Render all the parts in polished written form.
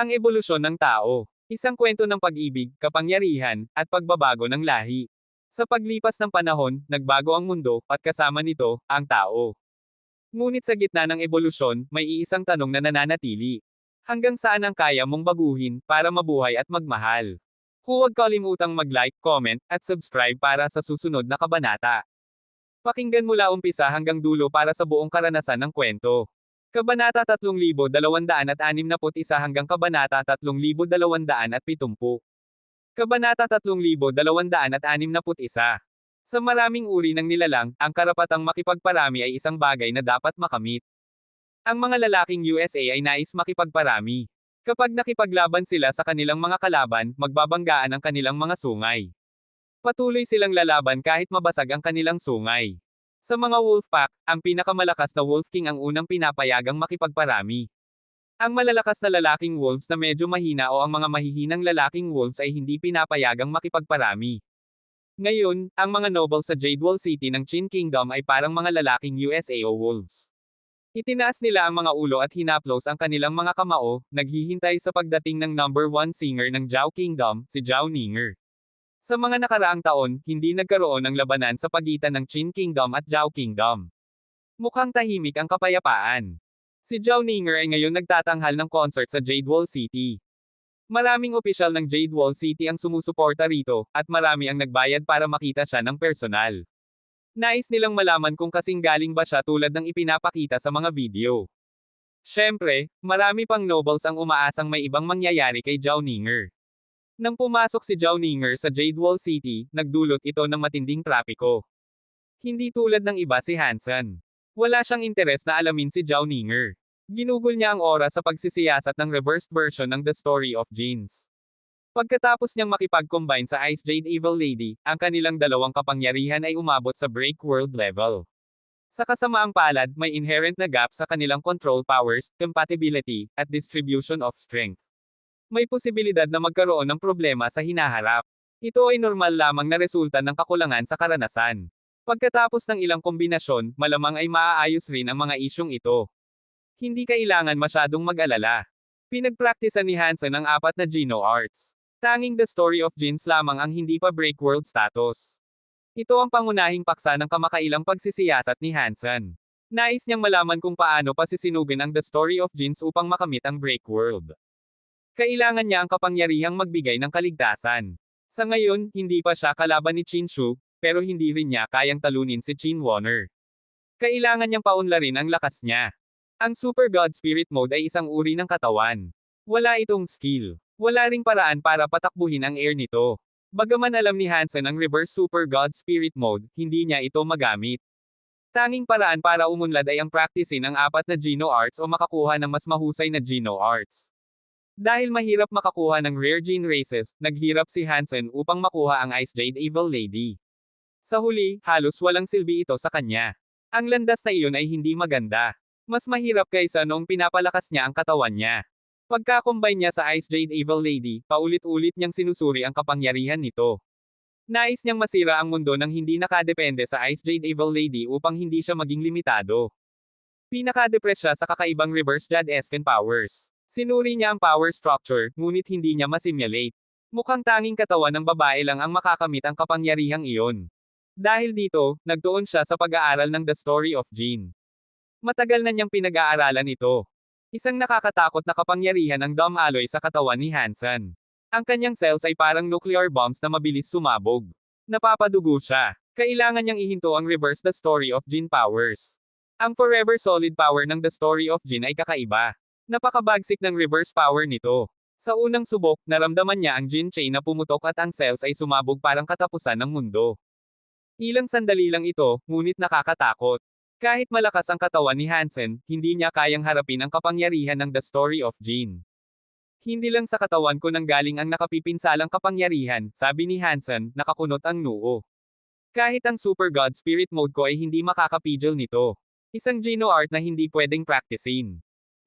Ang ebolusyon ng tao. Isang kwento ng pag-ibig, kapangyarihan, at pagbabago ng lahi. Sa paglipas ng panahon, nagbago ang mundo, at kasama nito, ang tao. Ngunit sa gitna ng ebolusyon, may iisang tanong na nananatili. Hanggang saan ang kaya mong baguhin, para mabuhay at magmahal? Huwag kalimutang mag-like, comment, at subscribe para sa susunod na kabanata. Pakinggan mula umpisa hanggang dulo para sa buong karanasan ng kwento. Kabanata 3261 hanggang Kabanata 3270. Kabanata 3261. Sa maraming uri ng nilalang, ang karapatang makipagparami ay isang bagay na dapat makamit. Ang mga lalaking USA ay nais makipagparami. Kapag nakipaglaban sila sa kanilang mga kalaban, magbabanggaan ang kanilang mga sungay. Patuloy silang lalaban kahit mabasag ang kanilang sungay. Sa mga Wolfpack, ang pinakamalakas na Wolf King ang unang pinapayagang makipagparami. Ang malalakas na lalaking wolves na medyo mahina o ang mga mahihinang lalaking wolves ay hindi pinapayagang makipagparami. Ngayon, ang mga noble sa Jadewall City ng Qin Kingdom ay parang mga lalaking USAO wolves. Itinaas nila ang mga ulo at hinaplos ang kanilang mga kamao, naghihintay sa pagdating ng number 1 singer ng Zhao Kingdom, si Zhao Ninger. Sa mga nakaraang taon, hindi nagkaroon ng labanan sa pagitan ng Qin Kingdom at Zhao Kingdom. Mukhang tahimik ang kapayapaan. Si Zhao Ninger ay ngayon nagtatanghal ng concert sa Jadewall City. Maraming opisyal ng Jadewall City ang sumusuporta rito, at marami ang nagbayad para makita siya ng personal. Nais nilang malaman kung kasing galing ba siya tulad ng ipinapakita sa mga video. Siyempre, marami pang nobles ang umaasang may ibang mangyayari kay Zhao Ninger. Nang pumasok si Zhao Ninger sa Jadewall City, nagdulot ito ng matinding trapiko. Hindi tulad ng iba si Hansen. Wala siyang interes na alamin si Zhao Ninger. Ginugol niya ang oras sa pagsisiyasat ng reversed version ng The Story of Jeans. Pagkatapos niyang makipag-combine sa Ice Jade Evil Lady, ang kanilang dalawang kapangyarihan ay umabot sa Break World level. Sa kasamaang palad, may inherent na gap sa kanilang control powers, compatibility, at distribution of strength. May posibilidad na magkaroon ng problema sa hinaharap. Ito ay normal lamang na resulta ng kakulangan sa karanasan. Pagkatapos ng ilang kombinasyon, malamang ay maaayos rin ang mga isyong ito. Hindi kailangan masyadong mag-alala. Pinagpraktisan ni Hansen ang 4 na Geno Arts. Tanging The Story of Jeans lamang ang hindi pa Break World status. Ito ang pangunahing paksa ng kamakailang pagsisiyasat ni Hansen. Nais niyang malaman kung paano pasisinugin ang The Story of Jeans upang makamit ang Break World. Kailangan niya ang kapangyarihang magbigay ng kaligtasan. Sa ngayon, hindi pa siya kalaban ni Qin Shu, pero hindi rin niya kayang talunin si Qin Warner. Kailangan niyang paunlarin ang lakas niya. Ang Super God Spirit Mode ay isang uri ng katawan. Wala itong skill. Wala ring paraan para patakbuhin ang air nito. Bagaman alam ni Hansen ang Reverse Super God Spirit Mode, hindi niya ito magamit. Tanging paraan para umunlad ay ang practicein ang 4 na Geno Arts o makakuha ng mas mahusay na Geno Arts. Dahil mahirap makakuha ng rare gene races, naghirap si Hansen upang makuha ang Ice Jade Evil Lady. Sa huli, halos walang silbi ito sa kanya. Ang landas na iyon ay hindi maganda. Mas mahirap kaysa noong pinapalakas niya ang katawan niya. Pagka-combine niya sa Ice Jade Evil Lady, paulit-ulit niyang sinusuri ang kapangyarihan nito. Nais niyang masira ang mundo nang hindi nakadepende sa Ice Jade Evil Lady upang hindi siya maging limitado. Pinaka-depress siya sa kakaibang reverse Jade-esque powers. Sinuri niya ang power structure, ngunit hindi niya masimulate. Mukhang tanging katawan ng babae lang ang makakamit ang kapangyarihang iyon. Dahil dito, nagtuon siya sa pag-aaral ng The Story of Jean. Matagal na niyang pinag-aaralan ito. Isang nakakatakot na kapangyarihan ang Dom Alloy sa katawan ni Hansen. Ang kanyang cells ay parang nuclear bombs na mabilis sumabog. Napapadugo siya. Kailangan niyang ihinto ang reverse The Story of Jean powers. Ang forever solid power ng The Story of Jean ay kakaiba. Napakabagsik ng reverse power nito. Sa unang subok, naramdaman niya ang Jin chain na pumutok at ang cells ay sumabog parang katapusan ng mundo. Ilang sandali lang ito, ngunit nakakatakot. Kahit malakas ang katawan ni Hansen, hindi niya kayang harapin ang kapangyarihan ng The Story of Jean. Hindi lang sa katawan ko nanggaling ang nakapipinsalang kapangyarihan, sabi ni Hansen, nakakunot ang noo. Kahit ang Super God Spirit Mode ko ay hindi makakapigil nito. Isang Geno Art na hindi pwedeng practicein.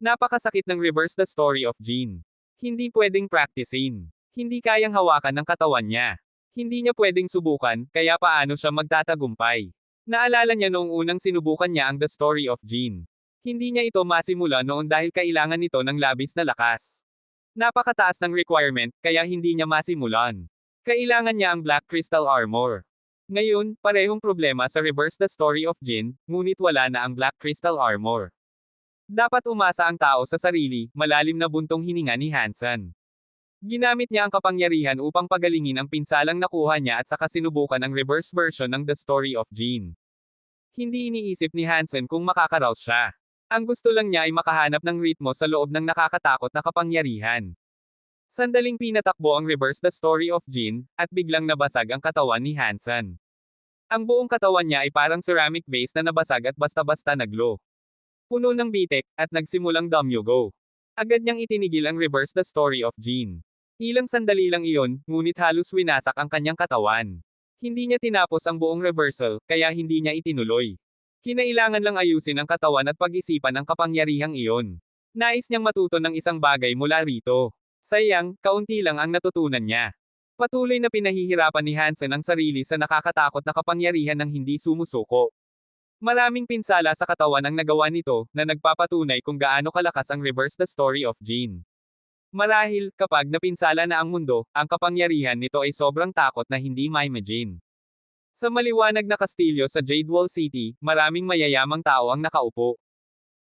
Napakasakit ng reverse The Story of Jean. Hindi pwedeng practicein. Hindi kayang hawakan ng katawan niya. Hindi niya pwedeng subukan, kaya paano siya magtatagumpay? Naalala niya noong unang sinubukan niya ang The Story of Jean. Hindi niya ito masimula noon dahil kailangan nito ng labis na lakas. Napakataas ng requirement, kaya hindi niya masimulan. Kailangan niya ang Black Crystal Armor. Ngayon, parehong problema sa Reverse the Story of Jin, ngunit wala na ang Black Crystal Armor. Dapat umasa ang tao sa sarili, malalim na buntong hininga ni Hansen. Ginamit niya ang kapangyarihan upang pagalingin ang pinsalang nakuha niya at saka sinubukan ang reverse version ng The Story of Jin. Hindi iniisip ni Hansen kung makakaraos siya. Ang gusto lang niya ay makahanap ng ritmo sa loob ng nakakatakot na kapangyarihan. Sandaling pinatakbo ang Reverse the Story of Jin, at biglang nabasag ang katawan ni Hansen. Ang buong katawan niya ay parang ceramic vase na nabasag at basta-basta naglo. Puno ng bitek, at nagsimulang damyugo. Agad niyang itinigil ang Reverse the Story of Jin. Ilang sandali lang iyon, ngunit halos winasak ang kanyang katawan. Hindi niya tinapos ang buong reversal, kaya hindi niya itinuloy. Kinailangan lang ayusin ang katawan at pag-isipan ang kapangyarihang iyon. Nais niyang matuto ng isang bagay mula rito. Sayang, kaunti lang ang natutunan niya. Patuloy na pinahihirapan ni Hansen ang sarili sa nakakatakot na kapangyarihan ng hindi sumusuko. Maraming pinsala sa katawan ang nagawa nito, na nagpapatunay kung gaano kalakas ang Reverse the Story of Jin. Marahil, kapag napinsala na ang mundo, ang kapangyarihan nito ay sobrang takot na hindi ma-imagine. Sa maliwanag na kastilyo sa Jade Wall City, maraming mayayamang tao ang nakaupo.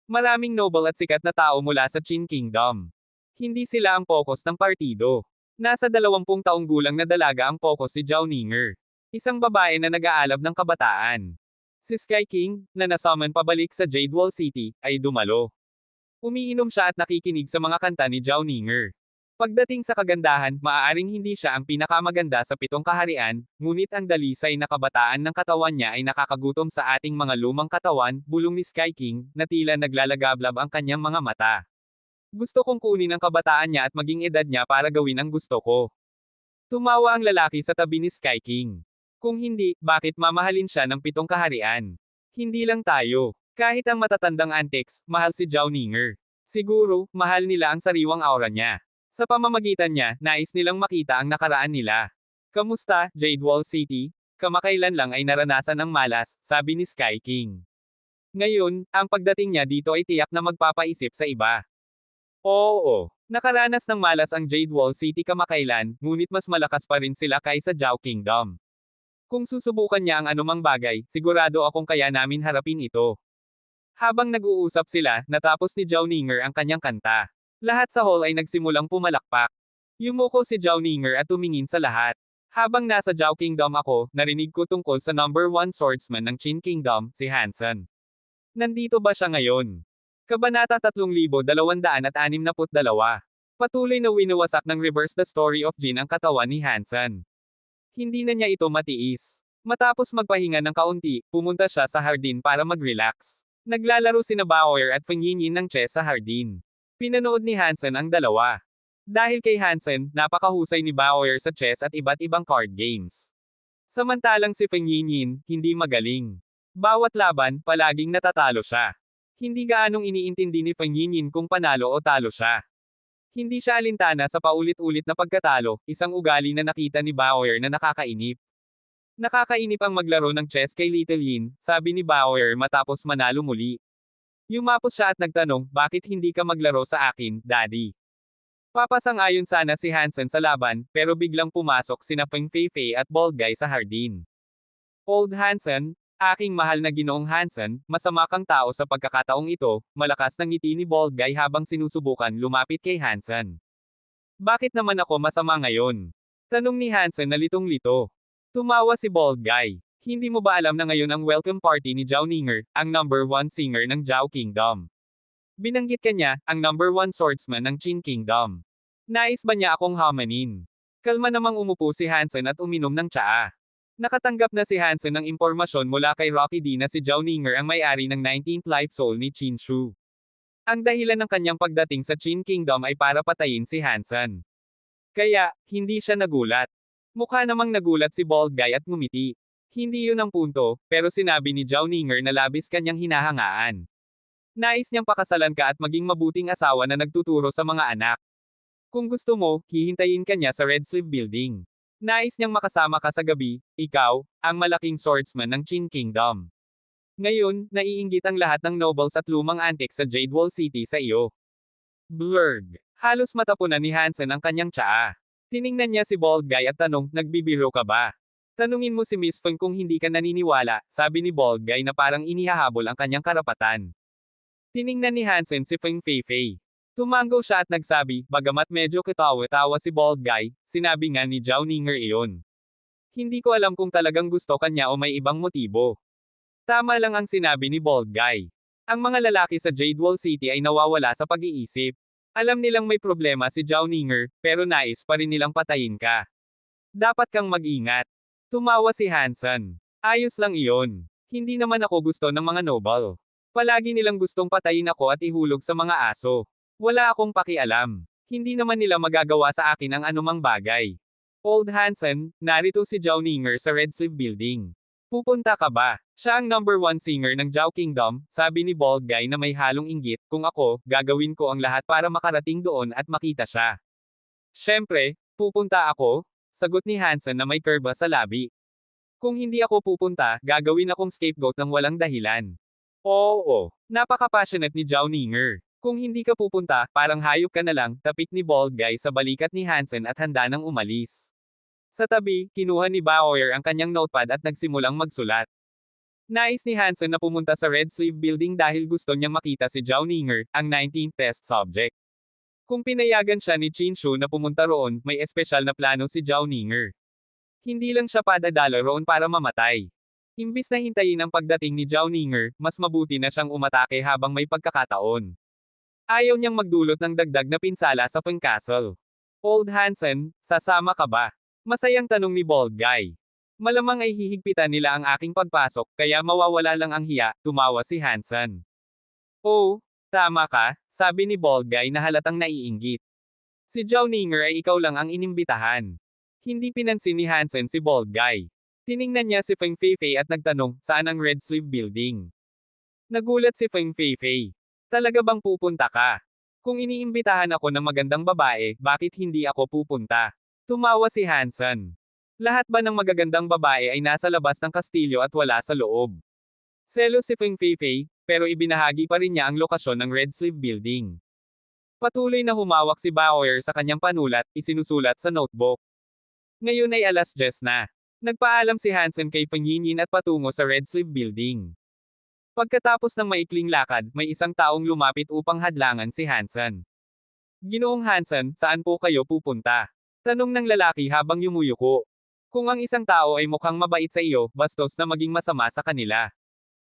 Maraming noble at sikat na tao mula sa Qin Kingdom. Hindi sila ang focus ng partido. Nasa 20 taong gulang na dalaga ang focus si Zhao Ninger. Isang babae na nag-aalab ng kabataan. Si Sky King, na nasummon pabalik sa Jade Wall City, ay dumalo. Umiinom siya at nakikinig sa mga kanta ni Zhao Ninger. Pagdating sa kagandahan, maaaring hindi siya ang pinakamaganda sa 7 kaharian, ngunit ang dalisay na kabataan ng katawan niya ay nakakagutom sa ating mga lumang katawan, bulong ni Sky King, na tila naglalagablab ang kanyang mga mata. Gusto kong kunin ang kabataan niya at maging edad niya para gawin ang gusto ko. Tumawa ang lalaki sa tabi ni Sky King. Kung hindi, bakit mamahalin siya ng 7 kaharian? Hindi lang tayo. Kahit ang matatandang antics, mahal si Zhao Ninger. Siguro, mahal nila ang sariwang aura niya. Sa pamamagitan niya, nais nilang makita ang nakaraan nila. Kamusta, Jade Wall City? Kamakailan lang ay naranasan ang malas, sabi ni Sky King. Ngayon, ang pagdating niya dito ay tiyak na magpapaisip sa iba. Oo, nakaranas ng malas ang Jade Wall City kamakailan, ngunit mas malakas pa rin sila kaysa Zhao Kingdom. Kung susubukan niya ang anumang bagay, sigurado akong kaya namin harapin ito. Habang nag-uusap sila, natapos ni Zhao Ninger ang kanyang kanta. Lahat sa hall ay nagsimulang pumalakpak. Yumuko si Zhao Ninger at tumingin sa lahat. Habang nasa Zhao Kingdom ako, narinig ko tungkol sa number 1 swordsman ng Qin Kingdom, si Hansen. Nandito ba siya ngayon? Kabanata 3262. Patuloy na winawasak ng Reverse the Story of Jin ang katawan ni Hansen. Hindi na niya ito matiis. Matapos magpahinga ng kaunti, pumunta siya sa hardin para mag-relax. Naglalaro sina Bauer at Feng Yinyin ng chess sa hardin. Pinanood ni Hansen ang dalawa. Dahil kay Hansen, napakahusay ni Bauer sa chess at iba't ibang card games. Samantalang si Feng Yinyin, hindi magaling. Bawat laban, palaging natatalo siya. Hindi gaanong iniintindi ni Feng Yinyin kung panalo o talo siya. Hindi siya alintana sa paulit-ulit na pagkatalo, isang ugali na nakita ni Bauer na nakakainip. Nakakainip ang maglaro ng chess kay Little Yin, sabi ni Bauer matapos manalo muli. Yumapos siya at nagtanong, bakit hindi ka maglaro sa akin, Daddy? Papasang-ayon sana si Hansen sa laban, pero biglang pumasok sina Feng Feifei at Bald Guy sa hardin. Old Hansen, aking mahal na Ginoong Hansen, masama kang tao sa pagkakataong ito, malakas ng ngiti ni Bald Guy habang sinusubukan lumapit kay Hansen. Bakit naman ako masama ngayon? Tanong ni Hansen na litong-lito. Tumawa si Bald Guy. Hindi mo ba alam na ngayon ang welcome party ni Zhao Ninger, ang number 1 singer ng Zhao Kingdom? Binanggit kanya, ang number 1 swordsman ng Qin Kingdom. Nais ba niya akong hamanin? Kalma namang umupo si Hansen at uminom ng tsaa. Nakatanggap na si Hansen ng impormasyon mula kay Rocky D na si Zhao Ninger ang may-ari ng 19th life soul ni Qin Shu. Ang dahilan ng kanyang pagdating sa Qin Kingdom ay para patayin si Hansen. Kaya, hindi siya nagulat. Mukha namang nagulat si Bald Guy at ngumiti. Hindi yun ang punto, pero sinabi ni Zhao Ninger na labis kanyang hinahangaan. Nais niyang pakasalan ka at maging mabuting asawa na nagtuturo sa mga anak. Kung gusto mo, hihintayin ka niya sa Red Sleeve Building. Nais niyang makasama ka sa gabi, ikaw, ang malaking swordsman ng Qin Kingdom. Ngayon, naiinggit ang lahat ng nobles at lumang antics sa Jade Wall City sa iyo. Blurg. Halos matapunan ni Hansen ang kanyang tsaa. Tiningnan niya si bald guy at tanong, nagbibiro ka ba? Tanungin mo si Miss Feng kung hindi ka naniniwala, sabi ni bald guy na parang inihahabol ang kanyang karapatan. Tiningnan ni Hansen si Feng Feifei. Tumango siya at nagsabi, bagamat medyo katawa-tawa si bald guy, sinabi nga ni Zhao Ninger iyon. Hindi ko alam kung talagang gusto kanya o may ibang motibo. Tama lang ang sinabi ni bald guy. Ang mga lalaki sa Jadewall City ay nawawala sa pag-iisip. Alam nilang may problema si Zhao Ninger, pero nais pa rin nilang patayin ka. Dapat kang mag-ingat. Tumawa si Hansen. Ayos lang iyon. Hindi naman ako gusto ng mga noble. Palagi nilang gustong patayin ako at ihulog sa mga aso. Wala akong pakialam. Hindi naman nila magagawa sa akin ang anumang bagay. Old Hansen, narito si Zhao Ninger sa Red Sleeve Building. Pupunta ka ba? Siya ang number 1 singer ng Zhao Kingdom, sabi ni bald guy na may halong inggit, kung ako, gagawin ko ang lahat para makarating doon at makita siya. Siyempre, pupunta ako, sagot ni Hansen na may kurba sa labi. Kung hindi ako pupunta, gagawin akong scapegoat ng walang dahilan. Oo, napaka-passionate ni Zhao Ninger. Kung hindi ka pupunta, parang hayop ka na lang, tapik ni bald guy sa balikat ni Hansen at handa nang umalis. Sa tabi, kinuha ni Bauer ang kanyang notepad at nagsimulang magsulat. Nais ni Hansen na pumunta sa Red Sleeve Building dahil gusto niyang makita si Zhao Ninger, ang 19th test subject. Kung pinayagan siya ni Qin Shu na pumunta roon, may espesyal na plano si Zhao Ninger. Hindi lang siya padadala roon para mamatay. Imbis na hintayin ang pagdating ni Zhao Ninger, mas mabuti na siyang umatake habang may pagkakataon. Ayaw niyang magdulot ng dagdag na pinsala sa Feng Castle. Old Hansen, sasama ka ba? Masayang tanong ni bald guy. Malamang ay hihigpitan nila ang aking pagpasok, kaya mawawala lang ang hiya, tumawa si Hansen. Oh, tama ka, sabi ni bald guy na halatang naiinggit. Si Zhao Ninger ay ikaw lang ang inimbitahan. Hindi pinansin ni Hansen si bald guy. Tiningnan niya si Feng Feifei at nagtanong, saan ang Red Sleeve Building? Nagulat si Feng Feifei. Talaga bang pupunta ka? Kung iniimbitahan ako ng magandang babae, bakit hindi ako pupunta? Tumawa si Hansen. Lahat ba ng magagandang babae ay nasa labas ng kastilyo at wala sa loob? Selos si Feng Feifei, pero ibinahagi pa rin niya ang lokasyon ng Red Sleeve Building. Patuloy na humawak si Bauer sa kanyang panulat, isinusulat sa notebook. Ngayon ay alas 10 na. Nagpaalam si Hansen kay Feng Yinyin at patungo sa Red Sleeve Building. Pagkatapos ng maikling lakad, may isang taong lumapit upang hadlangan si Hansen. Ginoong Hansen, saan po kayo pupunta? Tanong ng lalaki habang yumuyuko. Kung ang isang tao ay mukhang mabait sa iyo, bastos na maging masama sa kanila.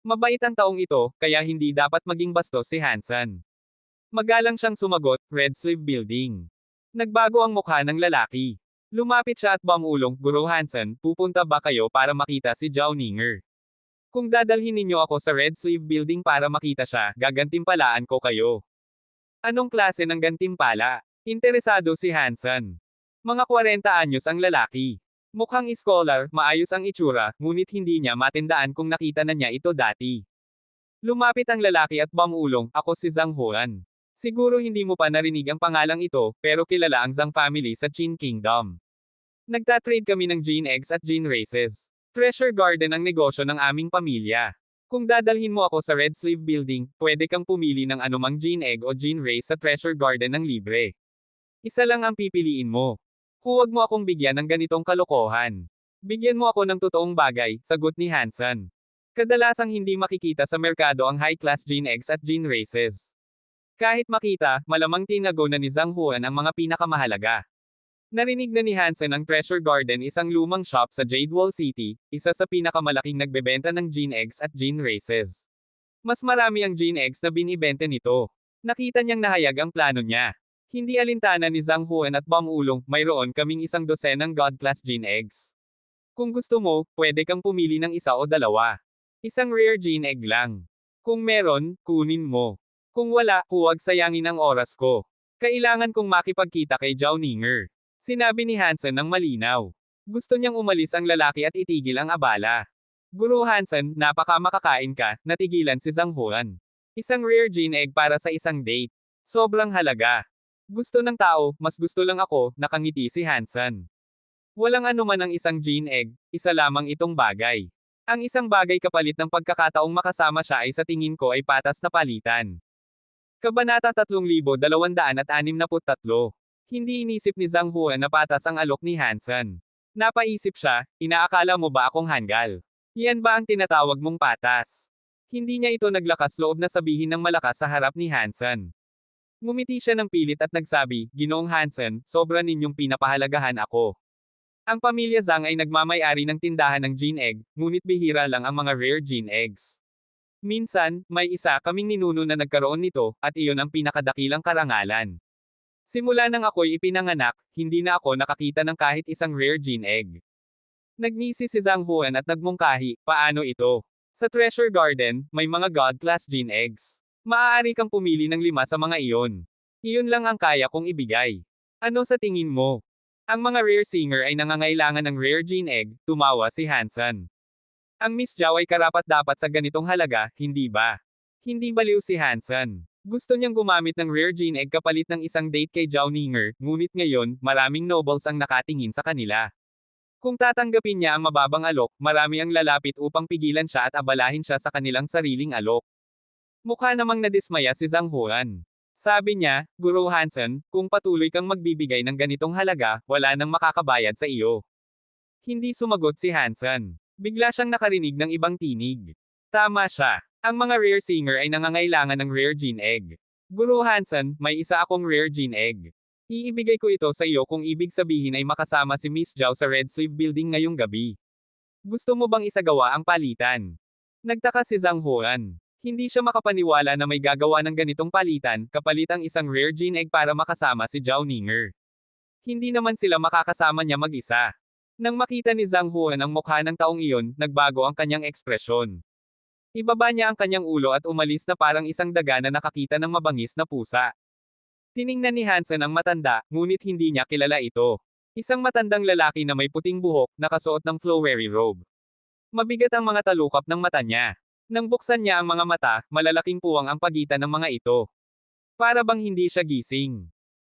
Mabait ang taong ito, kaya hindi dapat maging bastos si Hansen. Magalang siyang sumagot, Red Sleeve Building. Nagbago ang mukha ng lalaki. Lumapit siya at bumulong, Guro Hansen, pupunta ba kayo para makita si Zhao Ninger? Kung dadalhin ninyo ako sa Red Sleeve Building para makita siya, gagantimpalaan ko kayo. Anong klase ng gantimpala? Interesado si Hansen. Mga 40 anyos ang lalaki. Mukhang scholar, maayos ang itsura, ngunit hindi niya matindaan kung nakita na niya ito dati. Lumapit ang lalaki at bumulong, ako si Zhang Huan. Siguro hindi mo pa narinig ang pangalang ito, pero kilala ang Zhang family sa Qin Kingdom. Nagtatrade kami ng gene eggs at gene races. Treasure Garden ang negosyo ng aming pamilya. Kung dadalhin mo ako sa Red Sleeve Building, pwede kang pumili ng anumang gene egg o gene race sa Treasure Garden ng libre. Isa lang ang pipiliin mo. Huwag mo akong bigyan ng ganitong kalokohan. Bigyan mo ako ng totoong bagay, sagot ni Hansen. Kadalasang hindi makikita sa merkado ang high-class gene eggs at gene races. Kahit makita, malamang tinago na ni Zhang Huan ang mga pinakamahalaga. Narinig na ni Hansen ang Treasure Garden, isang lumang shop sa Jadewall City, isa sa pinakamalaking nagbebenta ng gene eggs at gene races. Mas marami ang gene eggs na binibenta nito. Nakita niyang nahayag ang plano niya. Hindi alintana ni Zhang Huan at bumulong, mayroon kaming 1 dosenang God-class gene eggs. Kung gusto mo, pwede kang pumili ng 1 o 2. Isang rare gene egg lang. Kung meron, kunin mo. Kung wala, huwag sayangin ang oras ko. Kailangan kong makipagkita kay Zhao Ninger. Sinabi ni Hansen ng malinaw. Gusto niyang umalis ang lalaki at itigil ang abala. Guro Hansen, napaka makakain ka, natigilan si Zhang Huan. Isang rare gene egg para sa isang date. Sobrang halaga. Gusto ng tao, mas gusto lang ako, nakangiti si Hansen. Walang anuman ang isang gene egg, isa lamang itong bagay. Ang isang bagay kapalit ng pagkakataong makasama siya ay sa tingin ko ay patas na palitan. Kabanata 3263. Hindi inisip ni Zhang Huan na patas ang alok ni Hansen. Napaisip siya, inaakala mo ba akong hanggal? Yan ba ang tinatawag mong patas? Hindi niya ito naglakas loob na sabihin ng malakas sa harap ni Hansen. Ngumiti siya ng pilit at nagsabi, Ginoong Hansen, sobra ninyong pinapahalagahan ako. Ang pamilya Zhang ay nagmamay-ari ng tindahan ng gene egg, ngunit bihira lang ang mga rare gene eggs. Minsan, may isa kaming ninuno na nagkaroon nito, at iyon ang pinakadakilang karangalan. Simula nang ako'y ipinanganak, hindi na ako nakakita ng kahit isang rare gene egg. Nagngisi si Zhang Huan at nagmungkahi, paano ito? Sa Treasure Garden, may mga God-class gene eggs. Maaari kang pumili ng 5 sa mga iyon. Iyon lang ang kaya kong ibigay. Ano sa tingin mo? Ang mga rare singer ay nangangailangan ng rare gene egg, tumawa si Hansen. Ang Miss Zhao ay karapat-dapat sa ganitong halaga, hindi ba? Hindi baliw si Hansen. Gusto niyang gumamit ng rare gene egg kapalit ng isang date kay Zhao Ninger, ngunit ngayon, maraming nobles ang nakatingin sa kanila. Kung tatanggapin niya ang mababang alok, marami ang lalapit upang pigilan siya at abalahin siya sa kanilang sariling alok. Mukha namang nadismaya si Zhang Huan. Sabi niya, Guro Hansen, kung patuloy kang magbibigay ng ganitong halaga, wala nang makakabayad sa iyo. Hindi sumagot si Hansen. Bigla siyang nakarinig ng ibang tinig. Tama siya. Ang mga rare singer ay nangangailangan ng rare gene egg. Guro Hansen, may isa akong rare gene egg. Iibigay ko ito sa iyo kung ibig sabihin ay makasama si Miss Zhao sa Red Sleeve Building ngayong gabi. Gusto mo bang isagawa ang palitan? Nagtaka si Zhang Huan. Hindi siya makapaniwala na may gagawa ng ganitong palitan, kapalit ang isang rare gene egg para makasama si Zhao Ninger. Hindi naman sila makakasama niya mag-isa. Nang makita ni Zhang Huan ang mukha ng taong iyon, nagbago ang kanyang ekspresyon. Ibaba niya ang kanyang ulo at umalis na parang isang daga na nakakita ng mabangis na pusa. Tiningnan ni Hansen ang matanda, ngunit hindi niya kilala ito. Isang matandang lalaki na may puting buhok, nakasuot ng flowery robe. Mabigat ang mga talukap ng mata niya. Nang buksan niya ang mga mata, malalaking puwang ang pagitan ng mga ito. Para bang hindi siya gising.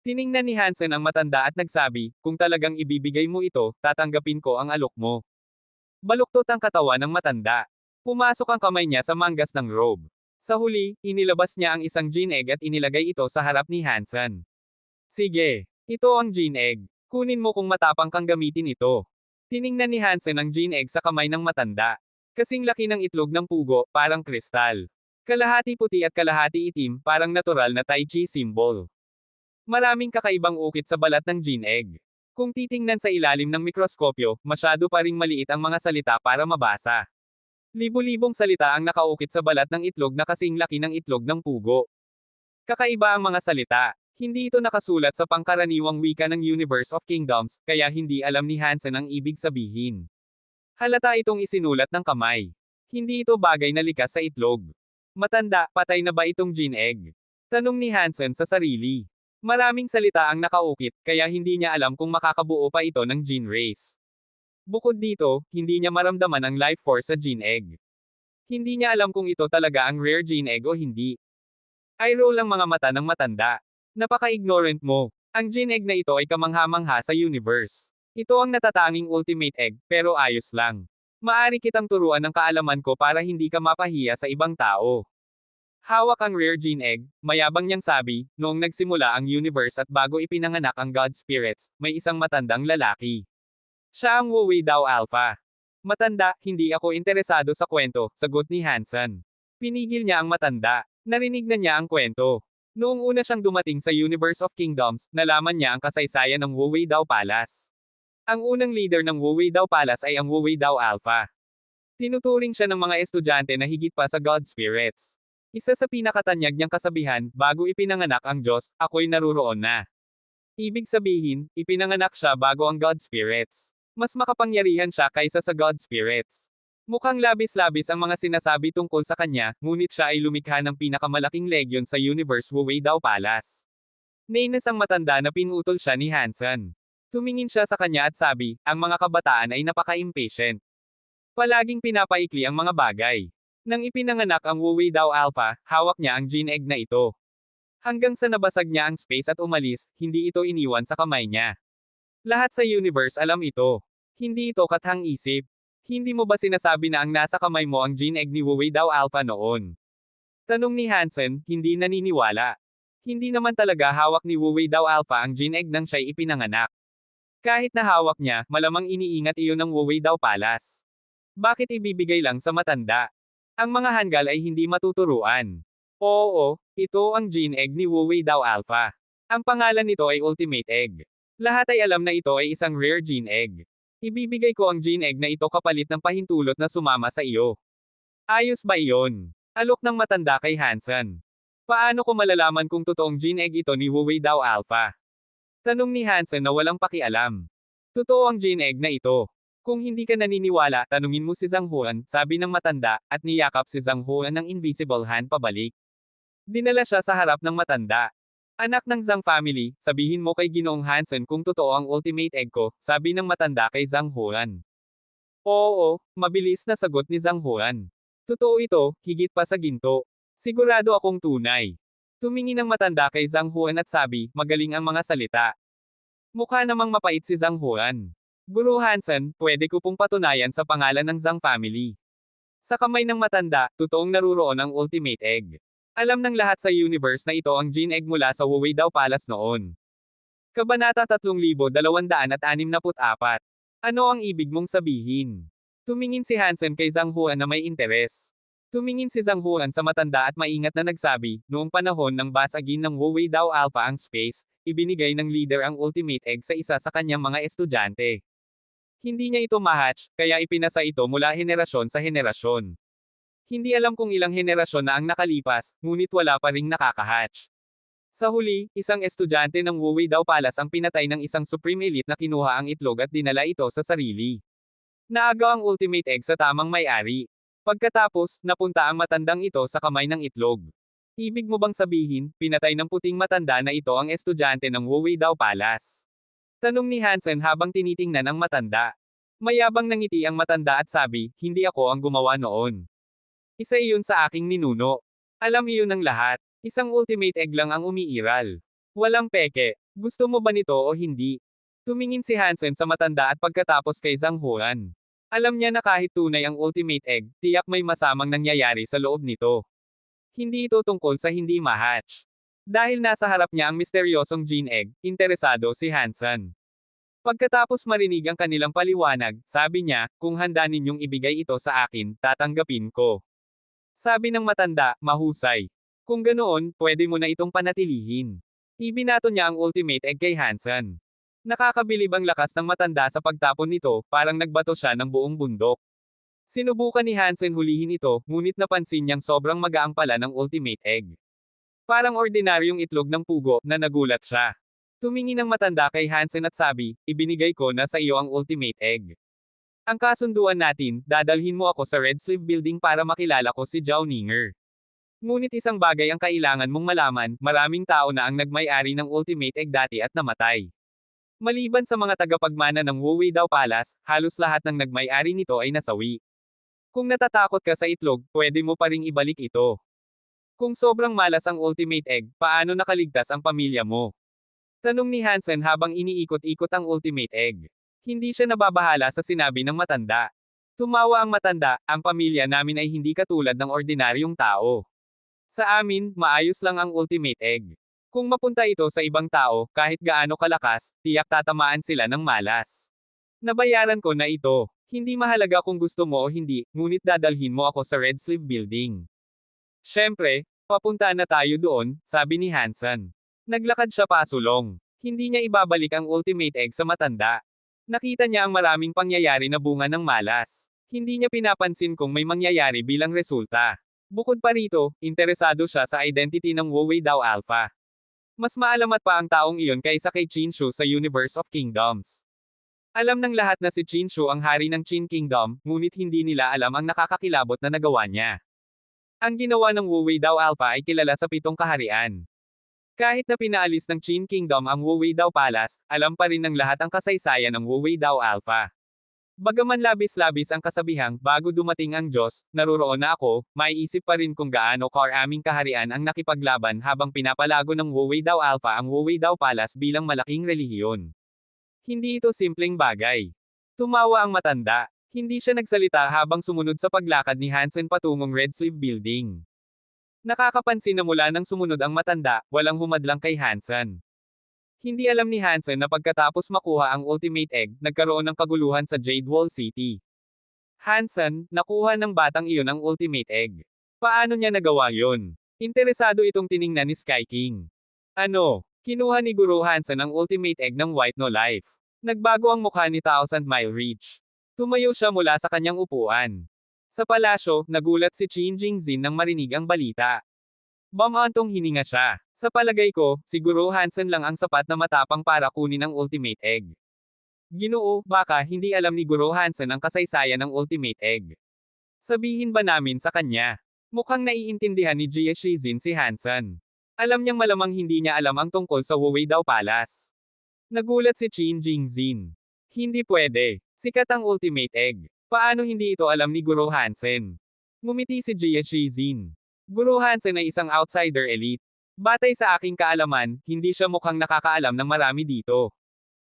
Tiningnan ni Hansen ang matanda at nagsabi, kung talagang ibibigay mo ito, tatanggapin ko ang alok mo. Baluktot ang katawan ng matanda. Pumasok ang kamay niya sa manggas ng robe. Sa huli, inilabas niya ang isang gene egg at inilagay ito sa harap ni Hansen. Sige, ito ang gene egg. Kunin mo kung matapang kang gamitin ito. Tiningnan ni Hansen ang gene egg sa kamay ng matanda. Kasing laki ng itlog ng pugo, parang kristal. Kalahati puti at kalahati itim, parang natural na Tai Chi symbol. Maraming kakaibang ukit sa balat ng gene egg. Kung titingnan sa ilalim ng mikroskopyo, masyado pa ring maliit ang mga salita para mabasa. Libo-libong salita ang nakaukit sa balat ng itlog na kasing laki ng itlog ng pugo. Kakaiba ang mga salita. Hindi ito nakasulat sa pangkaraniwang wika ng Universe of Kingdoms, kaya hindi alam ni Hansen ang ibig sabihin. Halata itong isinulat ng kamay. Hindi ito bagay na likas sa itlog. Matanda, patay na ba itong gene egg? Tanong ni Hansen sa sarili. Maraming salita ang nakaukit, kaya hindi niya alam kung makakabuo pa ito ng gene race. Bukod dito, hindi niya maramdaman ang life force sa gene egg. Hindi niya alam kung ito talaga ang rare gene egg o hindi. Eye-roll ang mga mata ng matanda. Napaka-ignorant mo. Ang gene egg na ito ay kamangha-mangha sa universe. Ito ang natatanging ultimate egg, pero ayos lang. Maari kitang turuan ng kaalaman ko para hindi ka mapahiya sa ibang tao. Hawak ang rare gene egg, mayabang niyang sabi, noong nagsimula ang universe at bago ipinanganak ang God Spirits, may isang matandang lalaki. Siya ang Wu Wei Dao Alpha. Matanda, hindi ako interesado sa kwento, sagot ni Hansen. Pinigil niya ang matanda. Narinig na niya ang kwento. Noong una siyang dumating sa Universe of Kingdoms, nalaman niya ang kasaysayan ng Wu Wei Dao Palace. Ang unang leader ng Wu Wei Dao Palace ay ang Wu Wei Dao Alpha. Tinuturing siya ng mga estudyante na higit pa sa God Spirits. Isa sa pinakatanyag niyang kasabihan, bago ipinanganak ang Diyos, ako'y naruroon na. Ibig sabihin, ipinanganak siya bago ang God Spirits. Mas makapangyarihan siya kaysa sa God Spirits. Mukhang labis-labis ang mga sinasabi tungkol sa kanya, ngunit siya ay lumikha ng pinakamalaking legyon sa Universe Wu Wei Dao Palace. Nainis ang matanda na pinutol siya ni Hansen. Tumingin siya sa kanya at sabi, ang mga kabataan ay napaka-impatient. Palaging pinapaikli ang mga bagay. Nang ipinanganak ang Wu Wei Dao Alpha, hawak niya ang gene egg na ito. Hanggang sa nabasag niya ang space at umalis, hindi ito iniwan sa kamay niya. Lahat sa universe alam ito. Hindi ito kathang-isip. Hindi mo ba sinasabi na ang nasa kamay mo ang gene egg ni Wu Wei Dao Alpha noon? Tanong ni Hansen, hindi naniniwala. Hindi naman talaga hawak ni Wu Wei Dao Alpha ang gene egg nang siya'y ipinanganak. Kahit na hawak niya, malamang iniingat iyon ng Wu Wei Dao Palace. Bakit ibibigay lang sa matanda? Ang mga Hangul ay hindi matuturuan. Oo, ito ang gene egg ni Wu Wei Dao Alpha. Ang pangalan nito ay Ultimate Egg. Lahat ay alam na ito ay isang rare gene egg. Ibibigay ko ang gene egg na ito kapalit ng pahintulot na sumama sa iyo. Ayos ba iyon? Alok ng matanda kay Hansen. Paano ko malalaman kung totoong gene egg ito ni Wu Wei Dao Alpha? Tanong ni Hansen na walang pakialam. Totoo ang gene egg na ito. Kung hindi ka naniniwala, tanungin mo si Zhang Huan, sabi ng matanda, at niyakap si Zhang Huan ng invisible hand pabalik. Dinala siya sa harap ng matanda. Anak ng Zhang family, sabihin mo kay Ginoong Hansen kung totoo ang ultimate egg ko, sabi ng matanda kay Zhang Huan. Oo, mabilis na sagot ni Zhang Huan. Totoo ito, higit pa sa ginto. Sigurado akong tunay. Tumingin ang matanda kay Zhang Huan at sabi, magaling ang mga salita. Mukha namang mapait si Zhang Huan. Guru Hansen, pwede ko pong patunayan sa pangalan ng Zhang family. Sa kamay ng matanda, totoong naruroon ang ultimate egg. Alam ng lahat sa universe na ito ang gene egg mula sa Wu Wei Dao Palace noon. Kabanata 3264. Ano ang ibig mong sabihin? Tumingin si Hansen kay Zhang Huan na may interes. Tumingin si Zhang Huan sa matanda at maingat na nagsabi, noong panahon ng basagin ng Wu Wei Dao Alpha ang space, ibinigay ng leader ang ultimate egg sa isa sa kanyang mga estudyante. Hindi niya ito ma-hatch, kaya ipinasa ito mula henerasyon sa henerasyon. Hindi alam kung ilang henerasyon na ang nakalipas, ngunit wala pa ring nakaka-hatch. Sa huli, isang estudyante ng Wu Wei Dao Palace ang pinatay ng isang supreme elite na kinuha ang itlog at dinala ito sa sarili. Naagaw ang ultimate egg sa tamang may-ari. Pagkatapos, napunta ang matandang ito sa kamay ng itlog. Ibig mo bang sabihin, pinatay ng puting matanda na ito ang estudyante ng Wu Wei Dao Palace? Tanong ni Hansen habang tinitingnan ang matanda. Mayabang nangiti ang matanda at sabi, hindi ako ang gumawa noon. Isa iyon sa aking ninuno. Alam iyon ng lahat. Isang ultimate egg lang ang umiiral. Walang peke. Gusto mo ba nito o hindi? Tumingin si Hansen sa matanda at pagkatapos kay Zhang Huan. Alam niya na kahit tunay ang ultimate egg, tiyak may masamang nangyayari sa loob nito. Hindi ito tungkol sa hindi ma-hatch. Dahil nasa harap niya ang misteryosong gene egg, interesado si Hansen. Pagkatapos marinig ang kanilang paliwanag, sabi niya, kung handa ninyong ibigay ito sa akin, tatanggapin ko. Sabi ng matanda, mahusay. Kung ganoon, pwede mo na itong panatilihin. Ibinato niya ang ultimate egg kay Hansen. Nakakabilib ang lakas ng matanda sa pagtapon nito, parang nagbato siya ng buong bundok. Sinubukan ni Hansen hulihin ito, ngunit napansin niyang sobrang magaang pala ng ultimate egg. Parang ordinaryong itlog ng pugo, na nagulat siya. Tumingin ang matanda kay Hansen at sabi, ibinigay ko na sa iyo ang ultimate egg. Ang kasunduan natin, dadalhin mo ako sa Red Sleeve Building para makilala ko si Zhao Ninger. Ngunit isang bagay ang kailangan mong malaman, maraming tao na ang nagmay-ari ng ultimate egg dati at namatay. Maliban sa mga tagapagmana ng Wu Wei Dao Palace, halos lahat ng nagmay-ari nito ay nasawi. Kung natatakot ka sa itlog, pwede mo pa ring ibalik ito. Kung sobrang malas ang ultimate egg, paano nakaligtas ang pamilya mo? Tanong ni Hansen habang iniikot-ikot ang ultimate egg. Hindi siya nababahala sa sinabi ng matanda. Tumawa ang matanda, ang pamilya namin ay hindi katulad ng ordinaryong tao. Sa amin, maayos lang ang ultimate egg. Kung mapunta ito sa ibang tao, kahit gaano kalakas, tiyak tatamaan sila ng malas. Nabayaran ko na ito. Hindi mahalaga kung gusto mo o hindi, ngunit dadalhin mo ako sa Red Sleeve Building. Siyempre, papunta na tayo doon, sabi ni Hansen. Naglakad siya pasulong. Hindi niya ibabalik ang ultimate egg sa matanda. Nakita niya ang maraming pangyayari na bunga ng malas. Hindi niya pinapansin kung may mangyayari bilang resulta. Bukod pa rito, interesado siya sa identity ng Wu Wei Dao Alpha. Mas maalamat pa ang taong iyon kaysa kay Qin Shi sa Universe of Kingdoms. Alam ng lahat na si Qin Shi ang hari ng Qin Kingdom, ngunit hindi nila alam ang nakakakilabot na nagawa niya. Ang ginawa ng Wu Wei Dao Alpha ay kilala sa 7 kaharian. Kahit na pinaalis ng Qin Kingdom ang Wu Wei Dao Palace, alam pa rin ng lahat ang kasaysayan ng Wu Wei Dao Alpha. Bagaman labis-labis ang kasabihang, bago dumating ang Diyos, naruroon na ako, maiisip pa rin kung gaano karaming kaharian ang nakipaglaban habang pinapalago ng Wu Wei Dao Alpha ang Wu Wei Dao Palace bilang malaking relihiyon. Hindi ito simpleng bagay. Tumawa ang matanda. Hindi siya nagsalita habang sumunod sa paglakad ni Hansen patungong Red Sleeve Building. Nakakapansin na mula nang sumunod ang matanda, walang humadlang kay Hansen. Hindi alam ni Hansen na pagkatapos makuha ang Ultimate Egg, nagkaroon ng kaguluhan sa Jade Wall City. Hansen, nakuha ng batang iyon ang Ultimate Egg. Paano niya nagawa yun? Interesado itong tiningnan ni Sky King. Ano? Kinuha ni Guru Hansen ang Ultimate Egg ng White No Life. Nagbago ang mukha ni Thousand Mile Reach. Tumayo siya mula sa kanyang upuan. Sa palasyo, nagulat si Qin Jingzin nang marinig ang balita. Bamantong hininga siya. Sa palagay ko, siguro Hansen lang ang sapat na matapang para kunin ang Ultimate Egg. Ginoo, baka hindi alam ni Guru Hansen ang kasaysayan ng Ultimate Egg. Sabihin ba namin sa kanya? Mukhang naiintindihan ni Jie Shizin si Hansen. Alam niyang malamang hindi niya alam ang tungkol sa Wuwei Dao Palace. Nagulat si Qin Jingzin. Hindi pwede. Sikat ang Ultimate Egg. Paano hindi ito alam ni Guru Hansen? Ngumiti si Jie Shizin. Guru Hansen ay isang outsider elite. Batay sa aking kaalaman, hindi siya mukhang nakakaalam ng marami dito.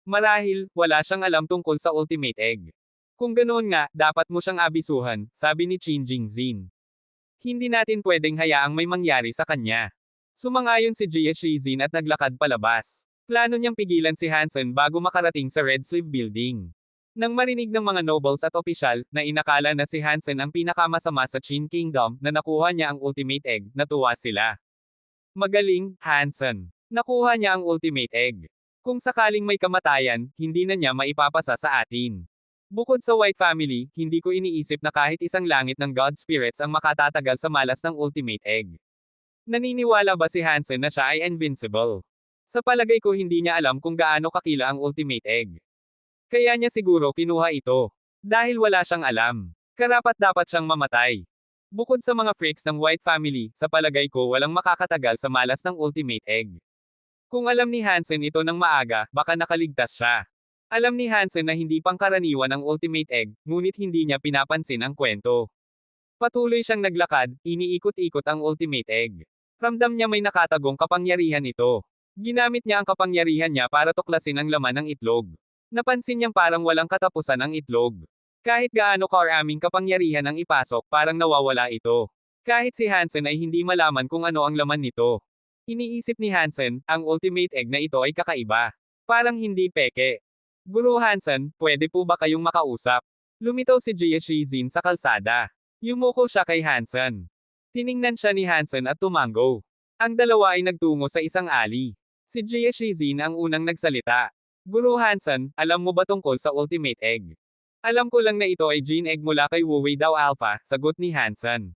Marahil, wala siyang alam tungkol sa Ultimate Egg. Kung ganoon nga, dapat mo siyang abisuhan, sabi ni Qin Jingzin. Hindi natin pwedeng hayaang may mangyari sa kanya. Sumangayon si Jie Shizin at naglakad palabas. Plano niyang pigilan si Hansen bago makarating sa Red Sleeve Building. Nang marinig ng mga nobles at opisyal, na inakala na si Hansen ang pinakamasama sa Qin Kingdom, na nakuha niya ang Ultimate Egg, natuwa sila. Magaling, Hansen. Nakuha niya ang Ultimate Egg. Kung sakaling may kamatayan, hindi na niya maipapasa sa atin. Bukod sa White Family, hindi ko iniisip na kahit isang langit ng God Spirits ang makatatagal sa malas ng Ultimate Egg. Naniniwala ba si Hansen na siya ay invincible? Sa palagay ko hindi niya alam kung gaano kakila ang Ultimate Egg. Kaya niya siguro kinuha ito. Dahil wala siyang alam. Karapat-dapat siyang mamatay. Bukod sa mga freaks ng White Family, sa palagay ko walang makakatagal sa malas ng Ultimate Egg. Kung alam ni Hansen ito ng maaga, baka nakaligtas siya. Alam ni Hansen na hindi pangkaraniwan ang Ultimate Egg, ngunit hindi niya pinapansin ang kwento. Patuloy siyang naglakad, iniikot-ikot ang Ultimate Egg. Ramdam niya may nakatagong kapangyarihan ito. Ginamit niya ang kapangyarihan niya para tuklasin ang laman ng itlog. Napansin niyang parang walang katapusan ang itlog. Kahit gaano karaming kapangyarihan ang ipasok, parang nawawala ito. Kahit si Hansen ay hindi malaman kung ano ang laman nito. Iniisip ni Hansen, ang Ultimate Egg na ito ay kakaiba. Parang hindi peke. Guru Hansen, pwede po ba kayong makausap? Lumitaw si Jie Shizin sa kalsada. Yumuko siya kay Hansen. Tiningnan siya ni Hansen at tumango. Ang dalawa ay nagtungo sa isang alley. Si Jie Shizin ang unang nagsalita. Guru Hansen, alam mo ba tungkol sa Ultimate Egg? Alam ko lang na ito ay Gene Egg mula kay Wuwei Dao Alpha, sagot ni Hansen.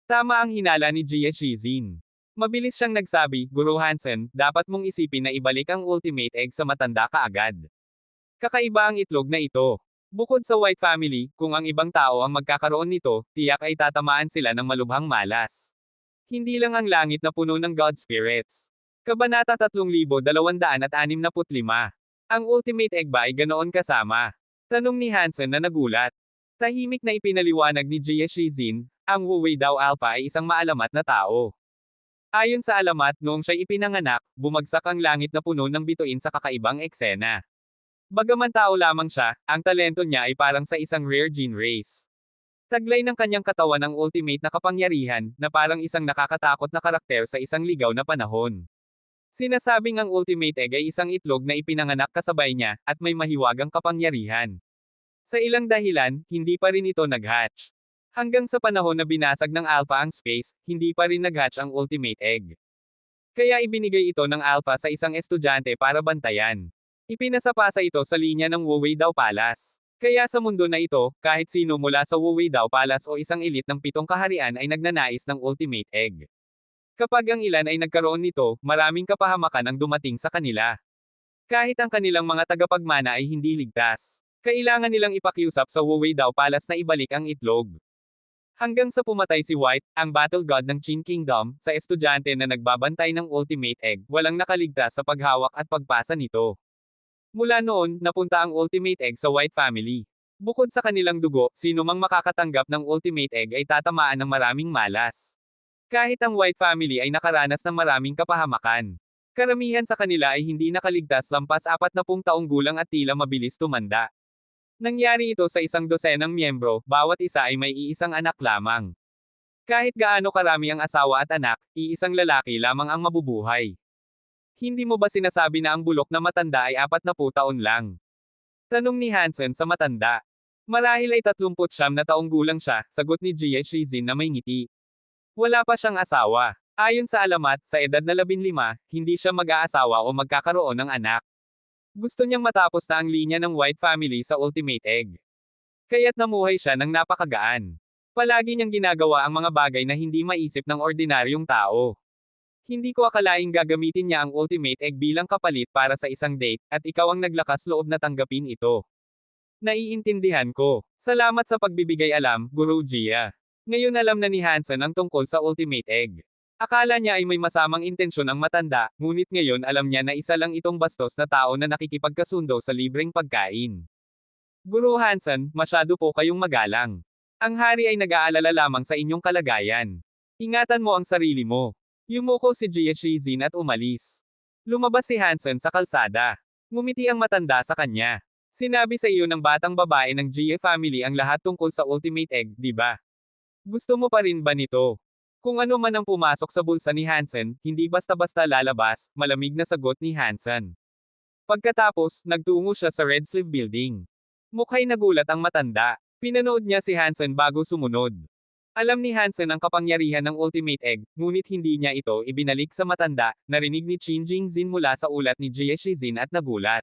Tama ang hinala ni Jie Shizin. Mabilis siyang nagsabi, Guru Hansen, dapat mong isipin na ibalik ang Ultimate Egg sa matanda kaagad. Kakaiba ang itlog na ito. Bukod sa White Family, kung ang ibang tao ang magkakaroon nito, tiyak ay tatamaan sila ng malubhang malas. Hindi lang ang langit na puno ng God Spirits. Kabanata 3265. Ang Ultimate Egg ba ay ganoon kasama? Tanong ni Hansen na nagulat. Tahimik na ipinaliwanag ni Jie Shizin, ang Wuwei Dao Alpha ay isang maalamat na tao. Ayon sa alamat, noong siya'y ipinanganak, bumagsak ang langit na puno ng bituin sa kakaibang eksena. Bagaman tao lamang siya, ang talento niya ay parang sa isang rare gene race. Taglay ng kanyang katawan ang ultimate na kapangyarihan, na parang isang nakakatakot na karakter sa isang ligaw na panahon. Sinasabing ang Ultimate Egg ay isang itlog na ipinanganak kasabay niya, at may mahiwagang kapangyarihan. Sa ilang dahilan, hindi pa rin ito nag-hatch. Hanggang sa panahon na binasag ng Alpha ang space, hindi pa rin nag-hatch ang Ultimate Egg. Kaya ibinigay ito ng Alpha sa isang estudyante para bantayan. Ipinasapasa ito sa linya ng Wuwei Dao Palace. Kaya sa mundo na ito, kahit sino mula sa Wuwei Dao Palace o isang elite ng 7 kaharian ay nagnanais ng Ultimate Egg. Kapag ang ilan ay nagkaroon nito, maraming kapahamakan ang dumating sa kanila. Kahit ang kanilang mga tagapagmana ay hindi ligtas. Kailangan nilang ipakiusap sa Wuwei Dao Palace na ibalik ang itlog. Hanggang sa pumatay si White, ang battle god ng Qin Kingdom, sa estudyante na nagbabantay ng Ultimate Egg, walang nakaligtas sa paghawak at pagpasa nito. Mula noon, napunta ang Ultimate Egg sa White Family. Bukod sa kanilang dugo, sino mang makakatanggap ng Ultimate Egg ay tatamaan ng maraming malas. Kahit ang White Family ay nakaranas ng maraming kapahamakan. Karamihan sa kanila ay hindi nakaligtas lampas 40 taong gulang at tila mabilis tumanda. Nangyari ito sa 12 miyembro, bawat isa ay may iisang anak lamang. Kahit gaano karami ang asawa at anak, iisang lalaki lamang ang mabubuhay. Hindi mo ba sinasabi na ang bulok na matanda ay 40 taon lang? Tanong ni Hansen sa matanda. Marahil ay 39 na taong gulang siya, sagot ni Jie Shizin na may ngiti. Wala pa siyang asawa. Ayon sa alamat, sa edad na 15, hindi siya mag-aasawa o magkakaroon ng anak. Gusto niyang matapos na ang linya ng White family sa Ultimate Egg. Kaya't namuhay siya ng napakagaan. Palagi niyang ginagawa ang mga bagay na hindi maisip ng ordinaryong tao. Hindi ko akalaing gagamitin niya ang Ultimate Egg bilang kapalit para sa isang date, at ikaw ang naglakas loob na tanggapin ito. Naiintindihan ko. Salamat sa pagbibigay alam, Guru Jia. Ngayon alam na ni Hansen ang tungkol sa Ultimate Egg. Akala niya ay may masamang intensyon ang matanda, ngunit ngayon alam niya na isa lang itong bastos na tao na nakikipagkasundo sa libreng pagkain. Guru Hansen, masyado po kayong magalang. Ang hari ay nag-aalala lamang sa inyong kalagayan. Ingatan mo ang sarili mo. Yumuko si Jie Shizin at umalis. Lumabas si Hansen sa kalsada. Ngumiti ang matanda sa kanya. Sinabi sa iyo ng batang babae ng Jie family ang lahat tungkol sa Ultimate Egg, di ba? Gusto mo pa rin ba nito? Kung ano man ang pumasok sa bulsa ni Hansen, hindi basta-basta lalabas, malamig na sagot ni Hansen. Pagkatapos, nagtungo siya sa Red Sleeve Building. Mukha'y nagulat ang matanda. Pinanood niya si Hansen bago sumunod. Alam ni Hansen ang kapangyarihan ng Ultimate Egg, ngunit hindi niya ito ibinalik sa matanda, narinig ni Qin Jingzin mula sa ulat ni Jie Shizin at nagulat.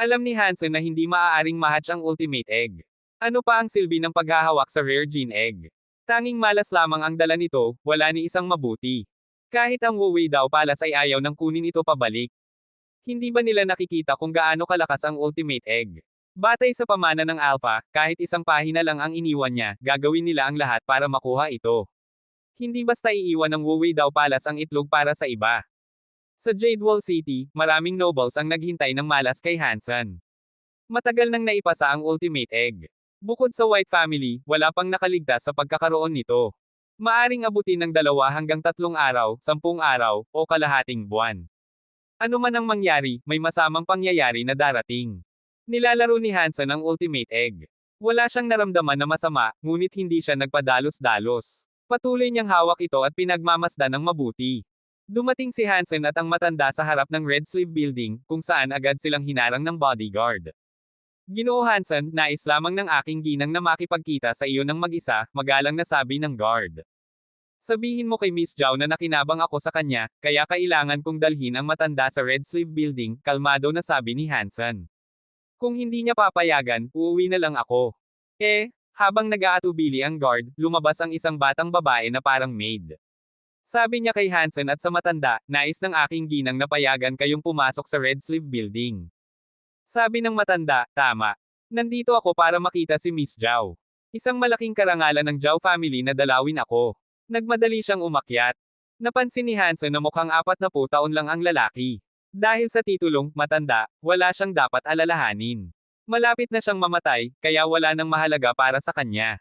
Alam ni Hansen na hindi maaaring mahatch ang Ultimate Egg. Ano pa ang silbi ng paghahawak sa Rare Gene Egg? Tanging malas lamang ang dala nito, wala ni isang mabuti. Kahit ang Wuwei daw palas ay ayaw nang kunin ito pabalik. Hindi ba nila nakikita kung gaano kalakas ang Ultimate Egg? Batay sa pamana ng Alpha, kahit isang pahina lang ang iniwan niya, gagawin nila ang lahat para makuha ito. Hindi basta iiwan ng Wuwei daw palas ang itlog para sa iba. Sa Jadewall City, maraming nobles ang naghintay ng malas kay Hansen. Matagal nang naipasa ang Ultimate Egg. Bukod sa White family, wala pang nakaligtas sa pagkakaroon nito. Maaring abutin ng 2 hanggang 3 araw, 10 araw, o kalahating buwan. Ano man ang mangyari, may masamang pangyayari na darating. Nilalaro ni Hansen ang Ultimate Egg. Wala siyang naramdaman na masama, ngunit hindi siya nagpadalos-dalos. Patuloy niyang hawak ito at pinagmamasdan ng mabuti. Dumating si Hansen at ang matanda sa harap ng Red Sleeve Building, kung saan agad silang hinarang ng bodyguard. Ginoo Hansen, nais lamang ng aking ginang na makipagkita sa iyo ng mag-isa, magalang na sabi ng guard. Sabihin mo kay Miss Zhao na nakinabang ako sa kanya, kaya kailangan kong dalhin ang matanda sa Red Sleeve Building, kalmado na sabi ni Hansen. Kung hindi niya papayagan, uuwi na lang ako. Habang nag-aatubili ang guard, lumabas ang isang batang babae na parang maid. Sabi niya kay Hansen at sa matanda, nais ng aking ginang na payagan kayong pumasok sa Red Sleeve Building. Sabi ng matanda, tama. Nandito ako para makita si Miss Zhao. Isang malaking karangalan ng Zhao family na dalawin ako. Nagmadali siyang umakyat. Napansin ni Hansen na mukhang 40 taon lang ang lalaki. Dahil sa titulong, matanda, wala siyang dapat alalahanin. Malapit na siyang mamatay, kaya wala nang mahalaga para sa kanya.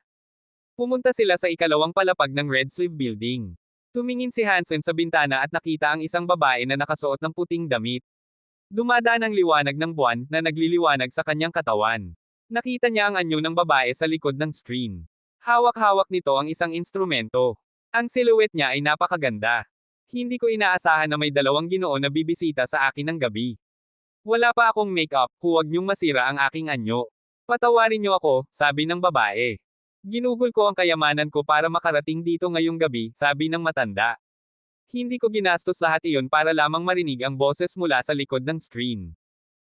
Pumunta sila sa ikalawang palapag ng Red Sleeve Building. Tumingin si Hansen sa bintana at nakita ang isang babae na nakasuot ng puting damit. Dumadaan ang liwanag ng buwan na nagliliwanag sa kanyang katawan. Nakita niya ang anyo ng babae sa likod ng screen. Hawak-hawak nito ang isang instrumento. Ang silhouette niya ay napakaganda. Hindi ko inaasahan na may 2 ginoo na bibisita sa akin ng gabi. Wala pa akong make-up, huwag niyong masira ang aking anyo. Patawarin niyo ako, sabi ng babae. Ginugol ko ang kayamanan ko para makarating dito ngayong gabi, sabi ng matanda. Hindi ko ginastos lahat iyon para lamang marinig ang boses mula sa likod ng screen.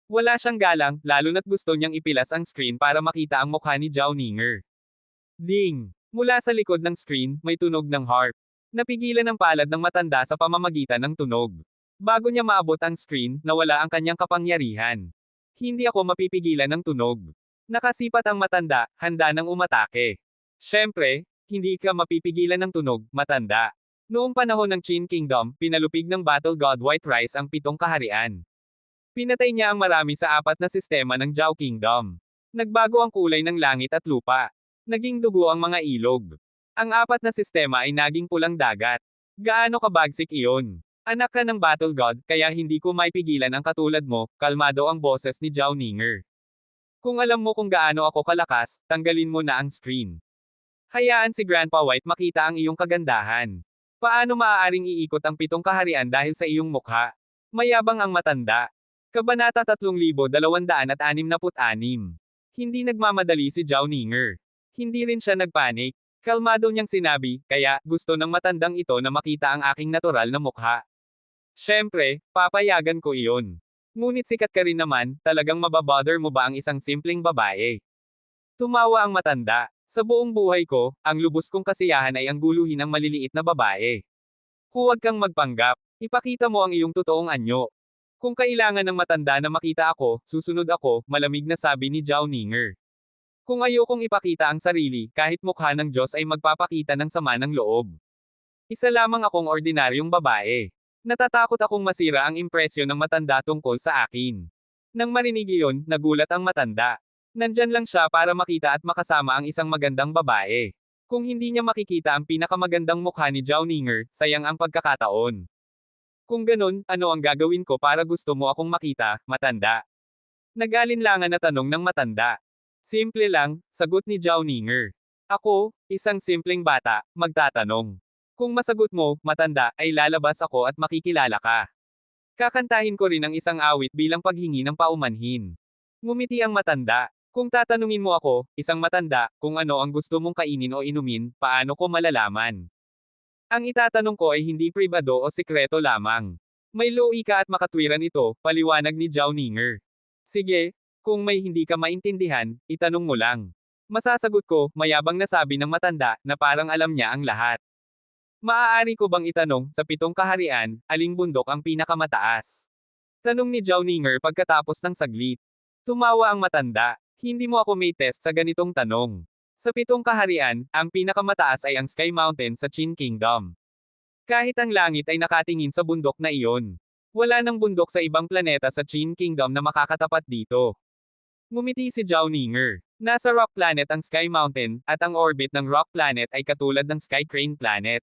Wala siyang galang, lalo na't gusto niyang ipilas ang screen para makita ang mukha ni Zhao Ninger. Ding! Mula sa likod ng screen, may tunog ng harp. Napigilan ang palad ng matanda sa pamamagitan ng tunog. Bago niya maabot ang screen, nawala ang kanyang kapangyarihan. Hindi ako mapipigilan ng tunog. Nakasipat ang matanda, handa nang umatake. Siyempre, hindi ka mapipigilan ng tunog, matanda. Noong panahon ng Qin Kingdom, pinalupig ng Battle God White Rice ang 7 kaharian. Pinatay niya ang marami sa 4 na sistema ng Zhao Kingdom. Nagbago ang kulay ng langit at lupa. Naging dugo ang mga ilog. Ang 4 na sistema ay naging pulang dagat. Gaano kabagsik iyon? Anak ka ng Battle God, kaya hindi ko maipigilan ang katulad mo, kalmado ang boses ni Zhao Ninger. Kung alam mo kung gaano ako kalakas, tanggalin mo na ang screen. Hayaan si Grandpa White makita ang iyong kagandahan. Paano maaaring iikot ang 7 kaharian dahil sa iyong mukha? Mayabang ang matanda. Kabanata 3266. Hindi nagmamadali si Zhao Ninger. Hindi rin siya nagpanik. Kalmado niyang sinabi, kaya, gusto ng matandang ito na makita ang aking natural na mukha. Siyempre, papayagan ko iyon. Ngunit sikat ka rin naman, talagang mababother mo ba ang isang simpleng babae? Tumawa ang matanda. Sa buong buhay ko, ang lubos kong kasiyahan ay ang guluhin ng maliliit na babae. Huwag kang magpanggap. Ipakita mo ang iyong totoong anyo. Kung kailangan ng matanda na makita ako, susunod ako, malamig na sabi ni Zhao Ninger. Kung ayokong ipakita ang sarili, kahit mukha ng Diyos ay magpapakita ng sama ng loob. Isa lamang akong ordinaryong babae. Natatakot akong masira ang impresyon ng matanda tungkol sa akin. Nang marinig iyon, nagulat ang matanda. Nandyan lang siya para makita at makasama ang isang magandang babae. Kung hindi niya makikita ang pinakamagandang mukha ni Zhao Ninger, sayang ang pagkakataon. Kung ganun, ano ang gagawin ko para gusto mo akong makita, matanda? Nag-alinlangan na tanong ng matanda. Simple lang, sagot ni Zhao Ninger. Ako, isang simpleng bata, magtatanong. Kung masagot mo, matanda, ay lalabas ako at makikilala ka. Kakantahin ko rin ang isang awit bilang paghingi ng paumanhin. Ngumiti ang matanda. Kung tatanungin mo ako, isang matanda, kung ano ang gusto mong kainin o inumin, paano ko malalaman? Ang itatanong ko ay hindi pribado o sikreto lamang. May loika at makatwiran ito, paliwanag ni Zhao Ninger. Sige, kung may hindi ka maintindihan, itanong mo lang. Masasagot ko, mayabang na sabi ng matanda, na parang alam niya ang lahat. Maaari ko bang itanong, sa 7 kaharian, aling bundok ang pinakamataas? Tanong ni Zhao Ninger pagkatapos ng saglit. Tumawa ang matanda. Hindi mo ako may test sa ganitong tanong. Sa 7 kaharian, ang pinakamataas ay ang Sky Mountain sa Qin Kingdom. Kahit ang langit ay nakatingin sa bundok na iyon. Wala nang bundok sa ibang planeta sa Qin Kingdom na makakatapat dito. Ngumiti si Zhao Ninger. Nasa Rock Planet ang Sky Mountain, at ang orbit ng Rock Planet ay katulad ng Sky Crane Planet.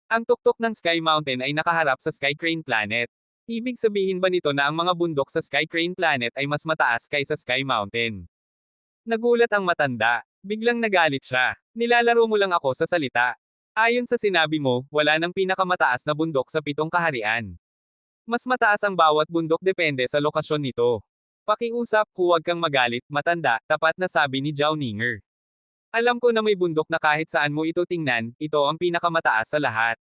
Ang tuktok ng Sky Mountain ay nakaharap sa Sky Crane Planet. Ibig sabihin ba nito na ang mga bundok sa Sky Crane Planet ay mas mataas kaysa Sky Mountain? Nagulat ang matanda. Biglang nagalit siya. Nilalaro mo lang ako sa salita. Ayon sa sinabi mo, wala nang pinakamataas na bundok sa 7 kaharian. Mas mataas ang bawat bundok depende sa lokasyon nito. Pakiusap, huwag kang magalit, matanda, tapat na sabi ni Zhao Ninger. Alam ko na may bundok na kahit saan mo ito tingnan, ito ang pinakamataas sa lahat.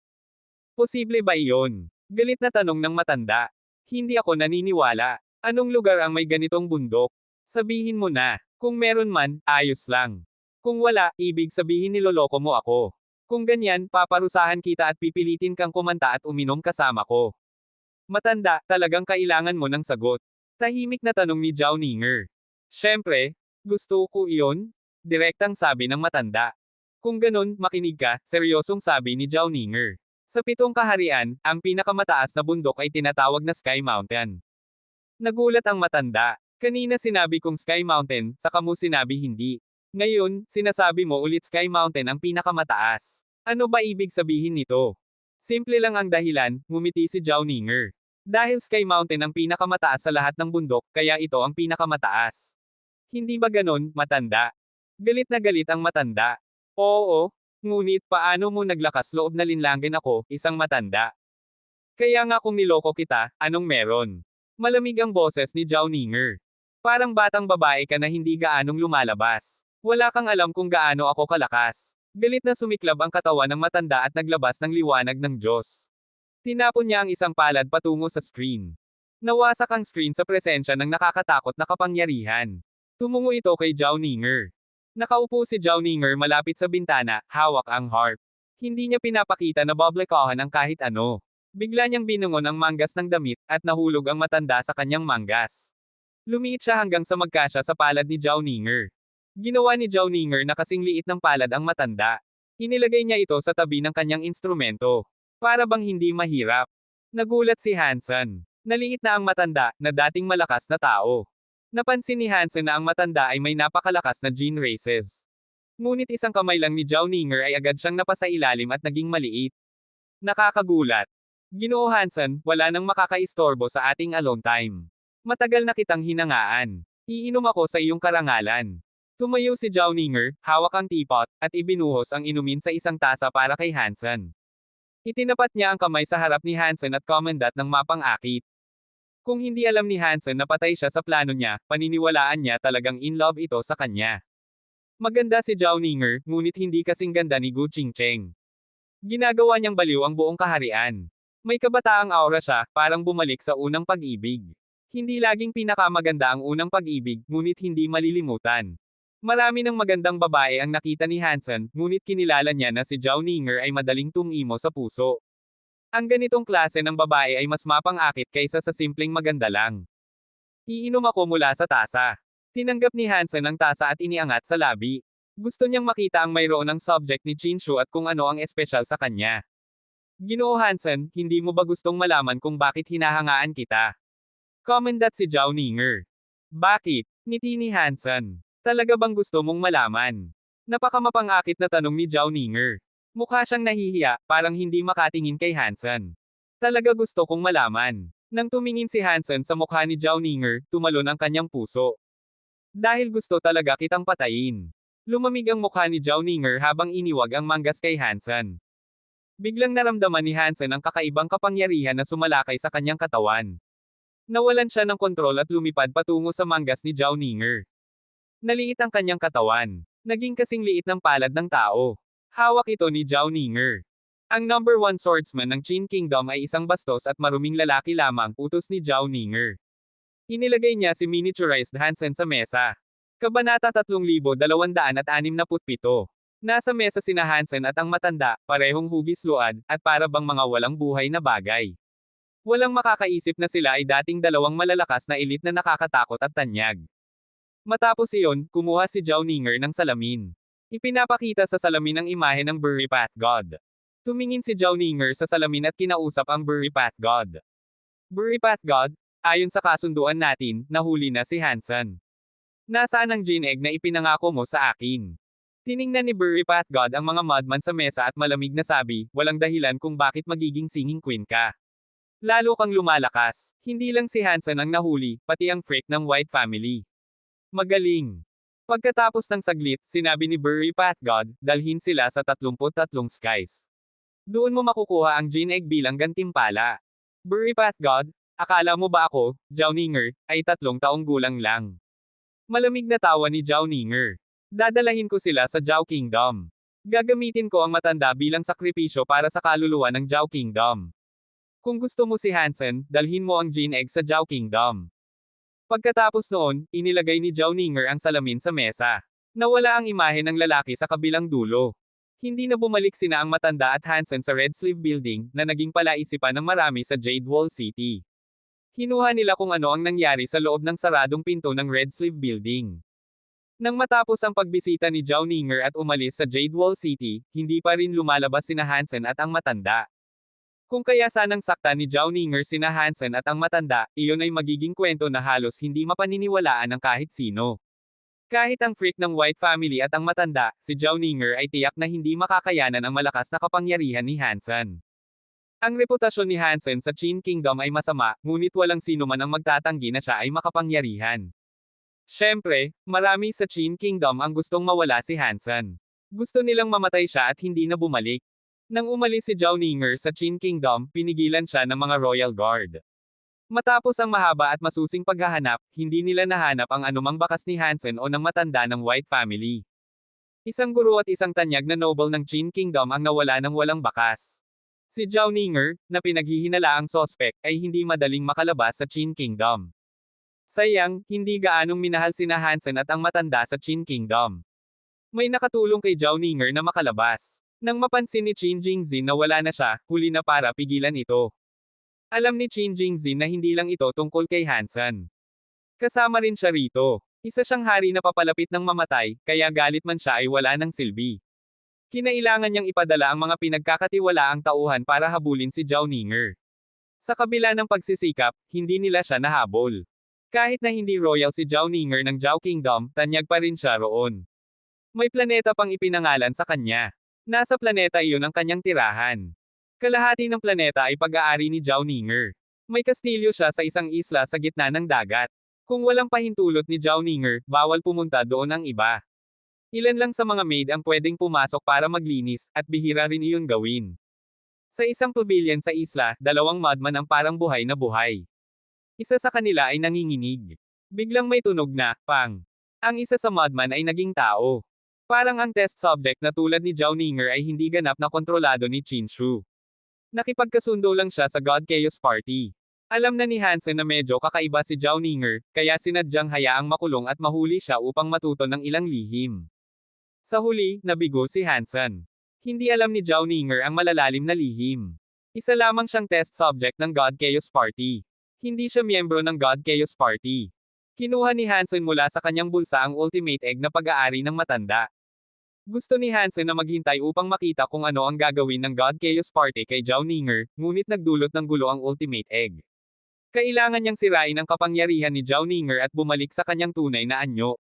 Posible ba iyon? Galit na tanong ng matanda. Hindi ako naniniwala. Anong lugar ang may ganitong bundok? Sabihin mo na. Kung meron man, ayos lang. Kung wala, ibig sabihin niloloko mo ako. Kung ganyan, paparusahan kita at pipilitin kang kumanta at uminom kasama ko. Matanda, talagang kailangan mo ng sagot. Tahimik na tanong ni Zhao Ninger. Siyempre, gusto ko iyon? Direktang sabi ng matanda. Kung ganun, makinig ka, seryosong sabi ni Zhao Ninger. Sa 7 kaharian, ang pinakamataas na bundok ay tinatawag na Sky Mountain. Nagulat ang matanda. Kanina sinabi kong Sky Mountain, saka mo sinabi hindi. Ngayon, sinasabi mo ulit Sky Mountain ang pinakamataas. Ano ba ibig sabihin nito? Simple lang ang dahilan, ngumiti si Zhao Ninger. Dahil Sky Mountain ang pinakamataas sa lahat ng bundok, kaya ito ang pinakamataas. Hindi ba ganon, matanda? Galit na galit ang matanda. Oo, ngunit paano mo naglakas loob na linlangin ako, isang matanda? Kaya nga kung niloko kita, anong meron? Malamig ang boses ni Zhao Ninger. Parang batang babae ka na hindi gaanong lumalabas. Wala kang alam kung gaano ako kalakas. Galit na sumiklab ang katawan ng matanda at naglabas ng liwanag ng Diyos. Tinapon niya ang isang palad patungo sa screen. Nawasak ang screen sa presensya ng nakakatakot na kapangyarihan. Tumungo ito kay Zhao Ninger. Nakaupo si Zhao Ninger malapit sa bintana, hawak ang harp. Hindi niya pinapakita na bablekahan ang kahit ano. Bigla niyang binungon ang manggas ng damit, at nahulog ang matanda sa kanyang manggas. Lumiit siya hanggang sa magkasya sa palad ni Zhao Ninger. Ginawa ni Zhao Ninger na kasing liit ng palad ang matanda. Inilagay niya ito sa tabi ng kanyang instrumento. Para bang hindi mahirap. Nagulat si Hansen. Naliit na ang matanda, na dating malakas na tao. Napansin ni Hansen na ang matanda ay may napakalakas na gene races. Ngunit isang kamay lang ni Zhao Ninger ay agad siyang napasailalim at naging maliit. Nakakagulat. Ginoo Hansen, wala nang makakaistorbo sa ating alone time. Matagal na kitang hinangaan. Iinom ako sa iyong karangalan. Tumayo si Zhao Ninger, hawak ang teapot, at ibinuhos ang inumin sa isang tasa para kay Hansen. Itinapat niya ang kamay sa harap ni Hansen at komandat ng mapang-akit. Kung hindi alam ni Hansen na patay siya sa plano niya, paniniwalaan niya talagang in love ito sa kanya. Maganda si Zhao Ninger, ngunit hindi kasing ganda ni Gu Qingcheng. Ginagawa niyang baliw ang buong kaharian. May kabataang aura siya, parang bumalik sa unang pag-ibig. Hindi laging pinakamaganda ang unang pag-ibig, ngunit hindi malilimutan. Marami ng magandang babae ang nakita ni Hansen, ngunit kinilala niya na si Zhao Ninger ay madaling tumimo sa puso. Ang ganitong klase ng babae ay mas mapang-akit kaysa sa simpleng maganda lang. Iinom ako mula sa tasa. Tinanggap ni Hansen ang tasa at iniangat sa labi. Gusto niyang makita ang mayroon ng subject ni Chinshu at kung ano ang espesyal sa kanya. Ginoo Hansen, hindi mo ba gustong malaman kung bakit hinahangaan kita? Komandat si Zhao Ninger. Bakit? Ngiti ni Hansen. Talaga bang gusto mong malaman? Napakamapang-akit na tanong ni Zhao Ninger. Mukha siyang nahihiya, parang hindi makatingin kay Hansen. Talaga gusto kong malaman. Nang tumingin si Hansen sa mukha ni Zhao Ninger, tumalon ang kanyang puso. Dahil gusto talaga kitang patayin. Lumamig ang mukha ni Zhao Ninger habang iniwag ang manggas kay Hansen. Biglang naramdaman ni Hansen ang kakaibang kapangyarihan na sumalakay sa kanyang katawan. Nawalan siya ng kontrol at lumipad patungo sa manggas ni Zhao Ninger. Naliit ang kanyang katawan. Naging kasing liit ng palad ng tao. Hawak ito ni Zhao Ninger. Ang number 1 swordsman ng Qin Kingdom ay isang bastos at maruming lalaki lamang, utos ni Zhao Ninger. Inilagay niya si miniaturized Hansen sa mesa. Kabanata 3267. Nasa mesa sina Hansen at ang matanda, parehong hugis-luad, at para bang mga walang buhay na bagay. Walang makakaisip na sila ay dating dalawang malalakas na elite na nakakatakot at tanyag. Matapos iyon, kumuha si Zhao Ninger ng salamin. Ipinapakita sa salamin ang imahe ng Bury Path God. Tumingin si Zhao Ninger sa salamin at kinausap ang Bury Path God. Bury Path God? Ayon sa kasunduan natin, nahuli na si Hansen. Nasaan ang gin egg na ipinangako mo sa akin? Tiningnan ni Bury Path God ang mga mudman sa mesa at malamig na sabi, walang dahilan kung bakit magiging singing queen ka. Lalo kang lumalakas. Hindi lang si Hansen ang nahuli, pati ang freak ng White family. Magaling. Pagkatapos ng saglit, sinabi ni Bury Path God, dalhin sila sa 33 skies. Doon mo makukuha ang gin egg bilang gantimpala. Bury Path God, akala mo ba ako, Zhao Ninger, ay 3 taong gulang lang? Malamig na tawa ni Zhao Ninger. Dadalahin ko sila sa Zhao Kingdom. Gagamitin ko ang matanda bilang sakripisyo para sa kaluluwa ng Zhao Kingdom. Kung gusto mo si Hansen, dalhin mo ang gin egg sa Zhao Kingdom. Pagkatapos noon, inilagay ni Zhao Ninger ang salamin sa mesa. Nawala ang imahe ng lalaki sa kabilang dulo. Hindi na bumalik sina ang matanda at Hansen sa Red Sleeve Building, na naging palaisipan ng marami sa Jade Wall City. Kinuha nila kung ano ang nangyari sa loob ng saradong pinto ng Red Sleeve Building. Nang matapos ang pagbisita ni Zhao Ninger at umalis sa Jade Wall City, hindi pa rin lumalabas sina Hansen at ang matanda. Kung kaya sanang sakta ni Zhao Ninger sina Hansen at ang matanda, iyon ay magiging kwento na halos hindi mapaniniwalaan ng kahit sino. Kahit ang freak ng White family at ang matanda, si Zhao Ninger ay tiyak na hindi makakayanan ang malakas na kapangyarihan ni Hansen. Ang reputasyon ni Hansen sa Qin Kingdom ay masama, ngunit walang sino man ang magtatanggi na siya ay makapangyarihan. Siyempre, marami sa Qin Kingdom ang gustong mawala si Hansen. Gusto nilang mamatay siya at hindi na bumalik. Nang umalis si Zhao Ninger sa Qin Kingdom, pinigilan siya ng mga Royal Guard. Matapos ang mahaba at masusing paghahanap, hindi nila nahanap ang anumang bakas ni Hansen o ng matanda ng White family. Isang guro at isang tanyag na noble ng Qin Kingdom ang nawala ng walang bakas. Si Zhao Ninger, na pinaghihinalaang sospek, ay hindi madaling makalabas sa Qin Kingdom. Sayang, hindi gaanong minahal sina Hansen at ang matanda sa Qin Kingdom. May nakatulong kay Zhao Ninger na makalabas. Nang mapansin ni Qin Jingzin na wala na siya, huli na para pigilan ito. Alam ni Qin Jingzin na hindi lang ito tungkol kay Hansen. Kasama rin siya rito. Isa siyang hari na papalapit ng mamatay, kaya galit man siya ay wala ng silbi. Kinailangan niyang ipadala ang mga pinagkakatiwalaang tauhan para habulin si Zhao Ninger. Sa kabila ng pagsisikap, hindi nila siya nahabol. Kahit na hindi royal si Zhao Ninger ng Zhao Kingdom, tanyag pa rin siya roon. May planeta pang ipinangalan sa kanya. Nasa planeta iyon ang kanyang tirahan. Kalahati ng planeta ay pag-aari ni Zhao Ninger. May kastilyo siya sa isang isla sa gitna ng dagat. Kung walang pahintulot ni Zhao Ninger, bawal pumunta doon ang iba. Ilan lang sa mga maid ang pwedeng pumasok para maglinis, at bihira rin iyon gawin. Sa isang pavilion sa isla, dalawang madman ang parang buhay na buhay. Isa sa kanila ay nanginginig. Biglang may tunog na, pang. Ang isa sa madman ay naging tao. Parang ang test subject na tulad ni Zhao Ninger ay hindi ganap na kontrolado ni Qin Shu. Nakipagkasundo lang siya sa God Chaos Party. Alam na ni Hansen na medyo kakaiba si Zhao Ninger, kaya sinadyang hayaang makulong at mahuli siya upang matuto ng ilang lihim. Sa huli, nabigo si Hansen. Hindi alam ni Zhao Ninger ang malalalim na lihim. Isa lamang siyang test subject ng God Chaos Party. Hindi siya miyembro ng God Chaos Party. Kinuha ni Hansen mula sa kanyang bulsa ang Ultimate Egg na pag-aari ng matanda. Gusto ni Hansen na maghintay upang makita kung ano ang gagawin ng God Chaos Party kay Zhao Ninger, ngunit nagdulot ng gulo ang Ultimate Egg. Kailangan niyang sirain ang kapangyarihan ni Zhao Ninger at bumalik sa kanyang tunay na anyo.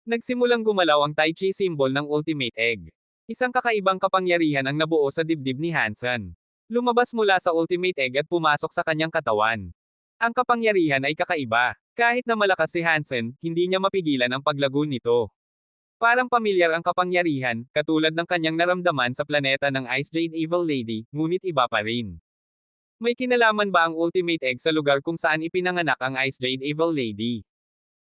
Nagsimulang gumalaw ang Tai Chi symbol ng Ultimate Egg. Isang kakaibang kapangyarihan ang nabuo sa dibdib ni Hansen. Lumabas mula sa Ultimate Egg at pumasok sa kanyang katawan. Ang kapangyarihan ay kakaiba. Kahit na malakas si Hansen, hindi niya mapigilan ang paglago nito. Parang pamilyar ang kapangyarihan, katulad ng kanyang naramdaman sa planeta ng Ice Jade Evil Lady, ngunit iba pa rin. May kinalaman ba ang Ultimate Egg sa lugar kung saan ipinanganak ang Ice Jade Evil Lady?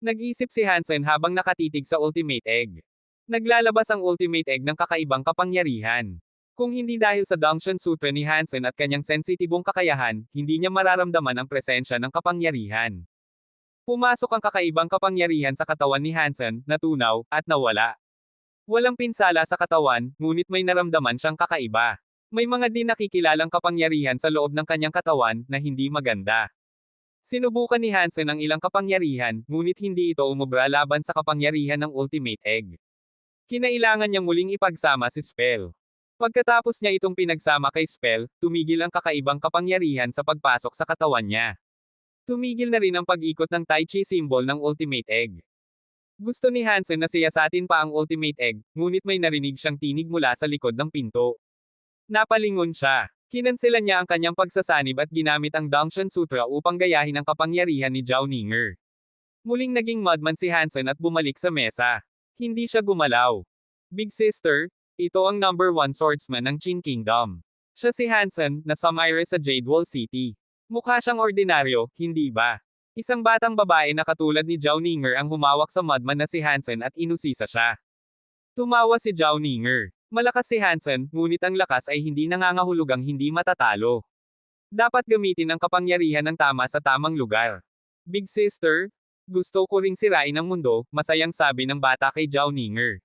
Nag-isip si Hansen habang nakatitig sa Ultimate Egg. Naglalabas ang Ultimate Egg ng kakaibang kapangyarihan. Kung hindi dahil sa Dangshan Sutra ni Hansen at kanyang sensitibong kakayahan, hindi niya mararamdaman ang presensya ng kapangyarihan. Pumasok ang kakaibang kapangyarihan sa katawan ni Hansen, natunaw, at nawala. Walang pinsala sa katawan, ngunit may naramdaman siyang kakaiba. May mga di nakikilalang kapangyarihan sa loob ng kanyang katawan, na hindi maganda. Sinubukan ni Hansen ang ilang kapangyarihan, ngunit hindi ito umubra laban sa kapangyarihan ng Ultimate Egg. Kinailangan niyang muling ipagsama si Spell. Pagkatapos niya itong pinagsama kay Spell, tumigil ang kakaibang kapangyarihan sa pagpasok sa katawan niya. Tumigil na rin ang pag-ikot ng Tai Chi symbol ng Ultimate Egg. Gusto ni Hansen na siyasatin pa ang Ultimate Egg, ngunit may narinig siyang tinig mula sa likod ng pinto. Napalingon siya. Kinanselan niya ang kanyang pagsasanib at ginamit ang Dangshan Sutra upang gayahin ang kapangyarihan ni Zhao Ninger. Muling naging madman si Hansen at bumalik sa mesa. Hindi siya gumalaw. Big Sister, ito ang number 1 swordsman ng Qin Kingdom. Siya si Hansen, na sumire sa Jade Wall City. Mukha siyang ordinaryo, hindi ba? Isang batang babae na katulad ni Zhao Ninger ang humawak sa madman na si Hansen at inusisa siya. Tumawa si Zhao Ninger. Malakas si Hansen, ngunit ang lakas ay hindi nangangahulugang hindi matatalo. Dapat gamitin ang kapangyarihan ng tama sa tamang lugar. Big Sister, gusto ko ring sirain ang mundo, masayang sabi ng bata kay Zhao Ninger.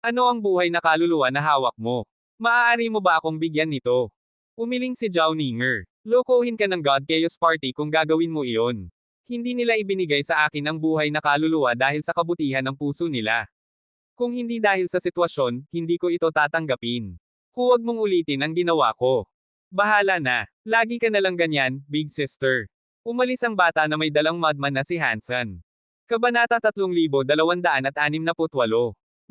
Ano ang buhay na kaluluwa na hawak mo? Maaari mo ba akong bigyan nito? Umiling si Zhao Ninger. Lokohin ka ng God Chaos Party kung gagawin mo iyon. Hindi nila ibinigay sa akin ang buhay na kaluluwa dahil sa kabutihan ng puso nila. Kung hindi dahil sa sitwasyon, hindi ko ito tatanggapin. Huwag mong ulitin ang ginawa ko. Bahala na. Lagi ka nalang ganyan, Big Sister. Umalis ang bata na may dalang madman na si Hansen. Kabanata 3268.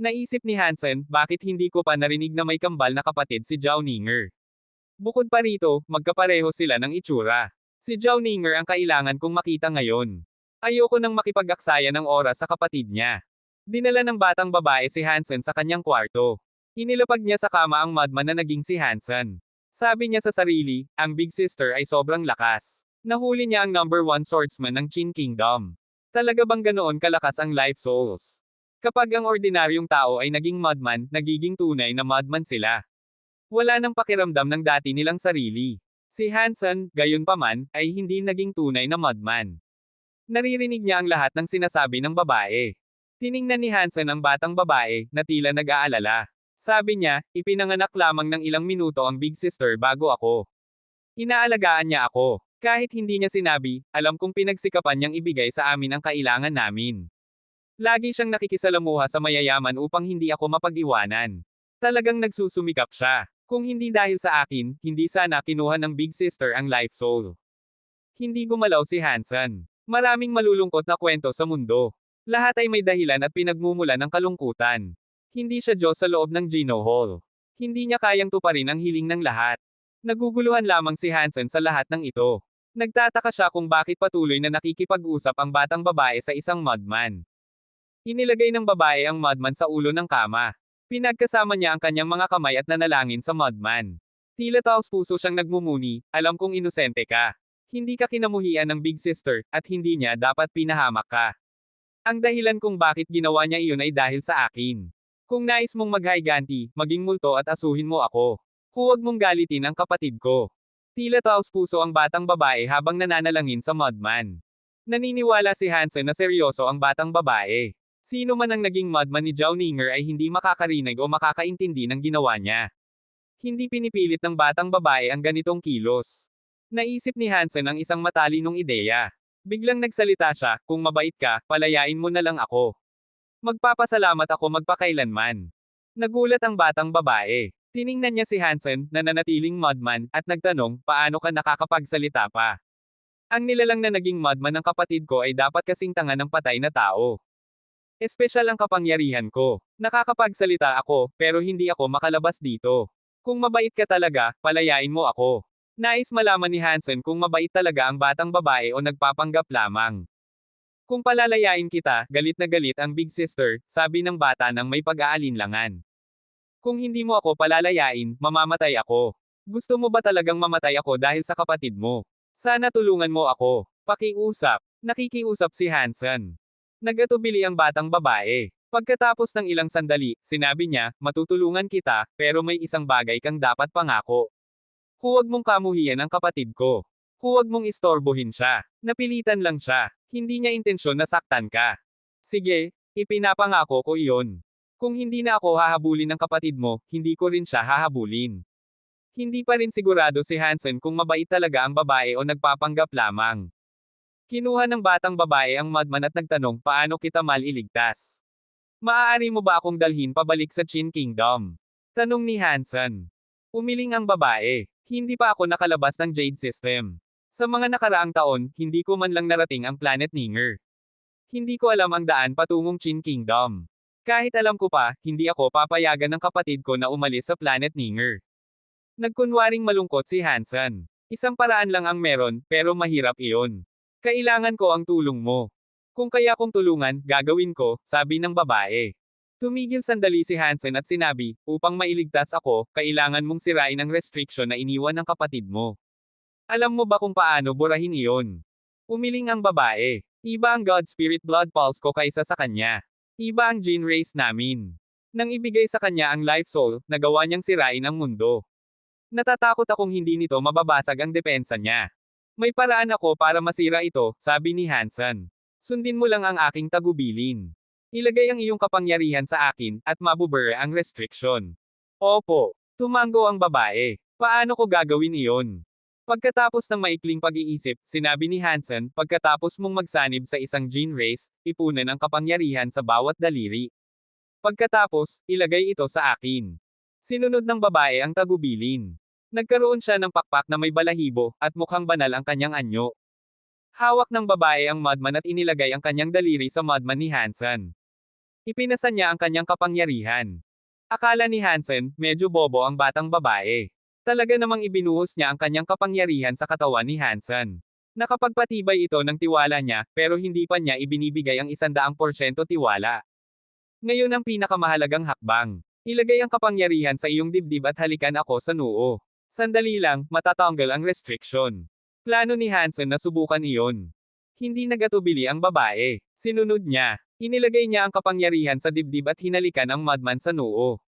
Naisip ni Hansen, bakit hindi ko pa narinig na may kambal na kapatid si Zhao Ninger. Bukod pa rito, magkapareho sila ng itsura. Si Zhao Ninger ang kailangan kong makita ngayon. Ayoko nang makipag-aksaya ng oras sa kapatid niya. Dinala ng batang babae si Hansen sa kanyang kwarto. Inilapag niya sa kama ang madman na naging si Hansen. Sabi niya sa sarili, ang Big Sister ay sobrang lakas. Nahuli niya ang number 1 swordsman ng Qin Kingdom. Talaga bang ganoon kalakas ang life souls? Kapag ang ordinaryong tao ay naging madman, nagiging tunay na madman sila. Wala nang pakiramdam ng dati nilang sarili. Si Hansen, gayunpaman, ay hindi naging tunay na madman. Naririnig niya ang lahat ng sinasabi ng babae. Tiningnan ni Hansen ang batang babae, na tila nag-aalala. Sabi niya, ipinanganak lamang ng ilang minuto ang Big Sister bago ako. Inaalagaan niya ako. Kahit hindi niya sinabi, alam kong pinagsikapan niyang ibigay sa amin ang kailangan namin. Lagi siyang nakikisalamuha sa mayayaman upang hindi ako mapag-iwanan. Talagang nagsusumikap siya. Kung hindi dahil sa akin, hindi sana kinuha ng Big Sister ang life soul. Hindi gumalaw si Hansen. Maraming malulungkot na kwento sa mundo. Lahat ay may dahilan at pinagmumulan ng kalungkutan. Hindi siya Diyos sa loob ng Gino Hall. Hindi niya kayang tuparin ang hiling ng lahat. Naguguluhan lamang si Hansen sa lahat ng ito. Nagtataka siya kung bakit patuloy na nakikipag-usap ang batang babae sa isang mudman. Inilagay ng babae ang mudman sa ulo ng kama. Pinagkasama niya ang kanyang mga kamay at nanalangin sa mudman. Tila taos-puso siyang nagmumuni, alam kong inosente ka. Hindi ka kinamuhian ng big sister, at hindi niya dapat pinahamak ka. Ang dahilan kung bakit ginawa niya iyon ay dahil sa akin. Kung nais mong maghayganti, maging multo at asuhin mo ako. Huwag mong galitin ang kapatid ko. Tila taos-puso ang batang babae habang nananalangin sa mudman. Naniniwala si Hansen na seryoso ang batang babae. Sino man ang naging mudman ni Zhao Ninger ay hindi makakarinig o makakaintindi ng ginawa niya. Hindi pinipilit ng batang babae ang ganitong kilos. Naisip ni Hansen ang isang matalinong ideya. Biglang nagsalita siya, kung mabait ka, palayain mo na lang ako. Magpapasalamat ako magpakailanman. Nagulat ang batang babae. Tiningnan niya si Hansen, na nanatiling mudman, at nagtanong, paano ka nakakapagsalita pa? Ang nilalang na naging mudman ng kapatid ko ay dapat kasing tanga ng patay na tao. Espesyal ang kapangyarihan ko. Nakakapagsalita ako, pero hindi ako makalabas dito. Kung mabait ka talaga, palayain mo ako. Nais malaman ni Hansen kung mabait talaga ang batang babae o nagpapanggap lamang. Kung palalayain kita, galit na galit ang big sister, sabi ng bata nang may pag-aalinlangan. Kung hindi mo ako palalayain, mamamatay ako. Gusto mo ba talagang mamatay ako dahil sa kapatid mo? Sana tulungan mo ako. Pakiusap. Nakikiusap si Hansen. Nagatubili ang batang babae. Pagkatapos ng ilang sandali, sinabi niya, matutulungan kita, pero may isang bagay kang dapat pangako. Huwag mong kamuhian ang kapatid ko. Huwag mong istorbohin siya. Napilitan lang siya. Hindi niya intensyon na saktan ka. Sige, ipinapangako ko iyon. Kung hindi na ako hahabulin ng kapatid mo, hindi ko rin siya hahabulin. Hindi pa rin sigurado si Hansen kung mabait talaga ang babae o nagpapanggap lamang. Kinuha ng batang babae ang mudman at nagtanong, paano kita maliligtas? Maaari mo ba akong dalhin pabalik sa Qin Kingdom? Tanong ni Hansen. Umiling ang babae. Hindi pa ako nakalabas ng Jade System. Sa mga nakaraang taon, hindi ko man lang narating ang Planet Ninger. Hindi ko alam ang daan patungong Qin Kingdom. Kahit alam ko pa, hindi ako papayagan ng kapatid ko na umalis sa Planet Ninger. Nagkunwaring malungkot si Hansen. Isang paraan lang ang meron, pero mahirap iyon. Kailangan ko ang tulong mo. Kung kaya kong tulungan, gagawin ko, sabi ng babae. Tumigil sandali si Hansen at sinabi, upang mailigtas ako, kailangan mong sirain ang restriction na iniwan ng kapatid mo. Alam mo ba kung paano burahin iyon? Umiling ang babae. Iba ang God Spirit Blood Pulse ko kaysa sa kanya. Iba ang gene race namin. Nang ibigay sa kanya ang life soul, nagawa niyang sirain ang mundo. Natatakot akong hindi nito mababasag ang depensa niya. May paraan ako para masira ito, sabi ni Hansen. Sundin mo lang ang aking tagubilin. Ilagay ang iyong kapangyarihan sa akin, at mabubura ang restriction. Opo. Tumango ang babae. Paano ko gagawin iyon? Pagkatapos ng maikling pag-iisip, sinabi ni Hansen, pagkatapos mong magsanib sa isang gene race, ipunan ang kapangyarihan sa bawat daliri. Pagkatapos, ilagay ito sa akin. Sinunod ng babae ang tagubilin. Nagkaroon siya ng pakpak na may balahibo, at mukhang banal ang kanyang anyo. Hawak ng babae ang mudman at inilagay ang kanyang daliri sa mudman ni Hansen. Ipinasa niya ang kanyang kapangyarihan. Akala ni Hansen, medyo bobo ang batang babae. Talaga namang ibinuhos niya ang kanyang kapangyarihan sa katawan ni Hansen. Nakapagpatibay ito ng tiwala niya, pero hindi pa niya ibinibigay ang 100% tiwala. Ngayon ang pinakamahalagang hakbang. Ilagay ang kapangyarihan sa iyong dibdib at halikan ako sa noo. Sandali lang, matatanggal ang restriction. Plano ni Hansen na subukan iyon. Hindi nagatubili ang babae. Sinunod niya. Inilagay niya ang kapangyarihan sa dibdib at hinalikan ang mudman sa noo.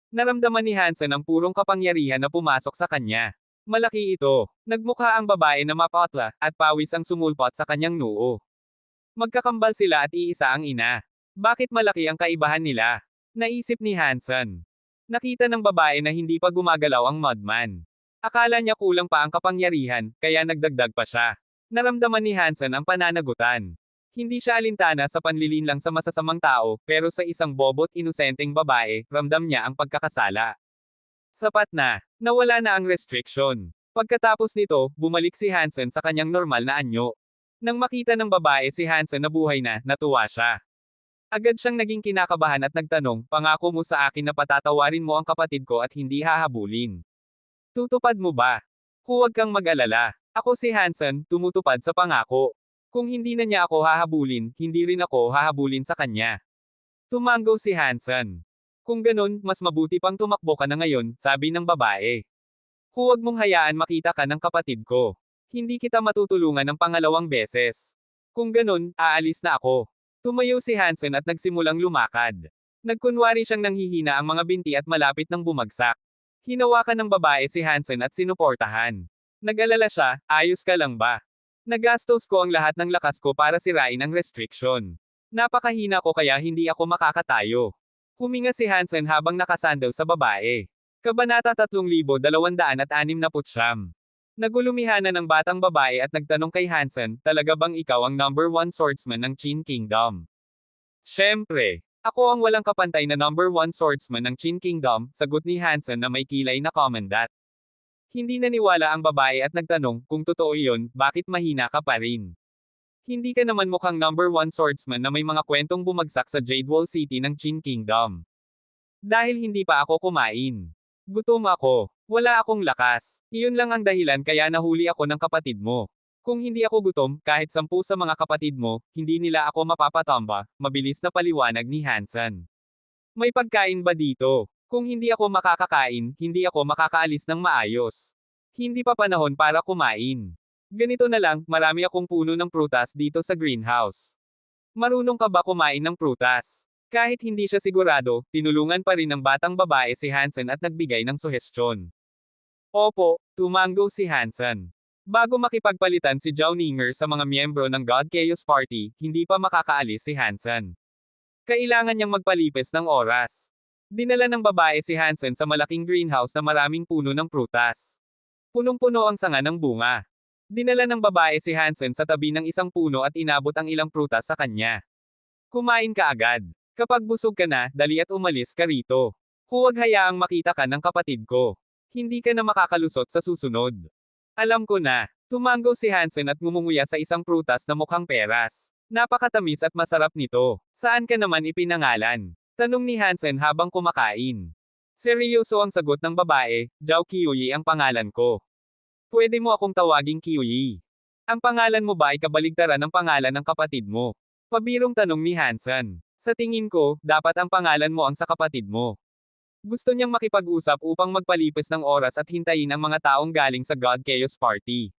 Naramdaman ni Hansen ang purong kapangyarihan na pumasok sa kanya. Malaki ito. Nagmukha ang babae na mapatla, at pawis ang sumulpot sa kanyang noo. Magkakambal sila at iisa ang ina. Bakit malaki ang kaibahan nila? Naisip ni Hansen. Nakita ng babae na hindi pa gumagalaw ang mudman. Akala niya kulang pa ang kapangyarihan, kaya nagdagdag pa siya. Naramdaman ni Hansen ang pananagutan. Hindi siya alintana sa panlilinlang sa masasamang tao, pero sa isang bobot inosenteng babae, ramdam niya ang pagkakasala. Sapat na. Nawala na ang restriction. Pagkatapos nito, bumalik si Hansen sa kanyang normal na anyo. Nang makita ng babae si Hansen na buhay na, natuwa siya. Agad siyang naging kinakabahan at nagtanong, pangako mo sa akin na patatawarin mo ang kapatid ko at hindi hahabulin. Tutupad mo ba? Huwag kang mag-alala. Ako si Hansen, tumutupad sa pangako. Kung hindi na niya ako hahabulin, hindi rin ako hahabulin sa kanya. Tumango si Hansen. Kung ganun, mas mabuti pang tumakbo ka na ngayon, sabi ng babae. Huwag mong hayaan makita ka ng kapatid ko. Hindi kita matutulungan ng pangalawang beses. Kung ganun, aalis na ako. Tumayo si Hansen at nagsimulang lumakad. Nagkunwari siyang nanghihina ang mga binti at malapit nang bumagsak. Hinawakan ng babae si Hansen at sinuportahan. Nag-alala siya, ayos ka lang ba? Nagastos ko ang lahat ng lakas ko para sirain ang restriction. Napakahina ko kaya hindi ako makakatayo. Huminga si Hansen habang nakasandaw sa babae. Kabanata 3269. Nagulumihanan ng batang babae at nagtanong kay Hansen, talaga bang ikaw ang number 1 swordsman ng Qin Kingdom? Siyempre. Ako ang walang kapantay na number 1 swordsman ng Qin Kingdom, sagot ni Hansen na may kilay na komendat. Hindi naniwala ang babae at nagtanong, kung totoo iyon, bakit mahina ka pa rin? Hindi ka naman mukhang number 1 swordsman na may mga kwentong bumagsak sa Jade Wall City ng Qin Kingdom. Dahil hindi pa ako kumain. Gutom ako. Wala akong lakas. Iyon lang ang dahilan kaya nahuli ako ng kapatid mo. Kung hindi ako gutom, kahit 10 sa mga kapatid mo, hindi nila ako mapapatamba, mabilis na paliwanag ni Hansen. May pagkain ba dito? Kung hindi ako makakakain, hindi ako makakaalis ng maayos. Hindi pa panahon para kumain. Ganito na lang, marami akong puno ng prutas dito sa greenhouse. Marunong ka ba kumain ng prutas? Kahit hindi siya sigurado, tinulungan pa rin ng batang babae si Hansen at nagbigay ng suhestyon. Opo, tumango si Hansen. Bago makipagpalitan si Zhao Ninger sa mga miyembro ng God Chaos Party, hindi pa makakaalis si Hansen. Kailangan niyang magpalipis ng oras. Dinala ng babae si Hansen sa malaking greenhouse na maraming puno ng prutas. Punong-puno ang sanga ng bunga. Dinala ng babae si Hansen sa tabi ng isang puno at inabot ang ilang prutas sa kanya. Kumain ka agad. Kapag busog ka na, dali at umalis ka rito. Huwag hayaang makita ka ng kapatid ko. Hindi ka na makakalusot sa susunod. Alam ko na. Tumango si Hansen at ngumunguya sa isang prutas na mukhang peras. Napakatamis at masarap nito. Saan ka naman ipinangalan? Tanong ni Hansen habang kumakain. Seryoso ang sagot ng babae, Zhao Qiuyi ang pangalan ko. Pwede mo akong tawaging Qiuyi. Ang pangalan mo ba ay kabaligtaran ng pangalan ng kapatid mo? Pabirong tanong ni Hansen. Sa tingin ko, dapat ang pangalan mo ang sa kapatid mo. Gusto niyang makipag-usap upang magpalipis ng oras at hintayin ang mga taong galing sa God Chaos Party.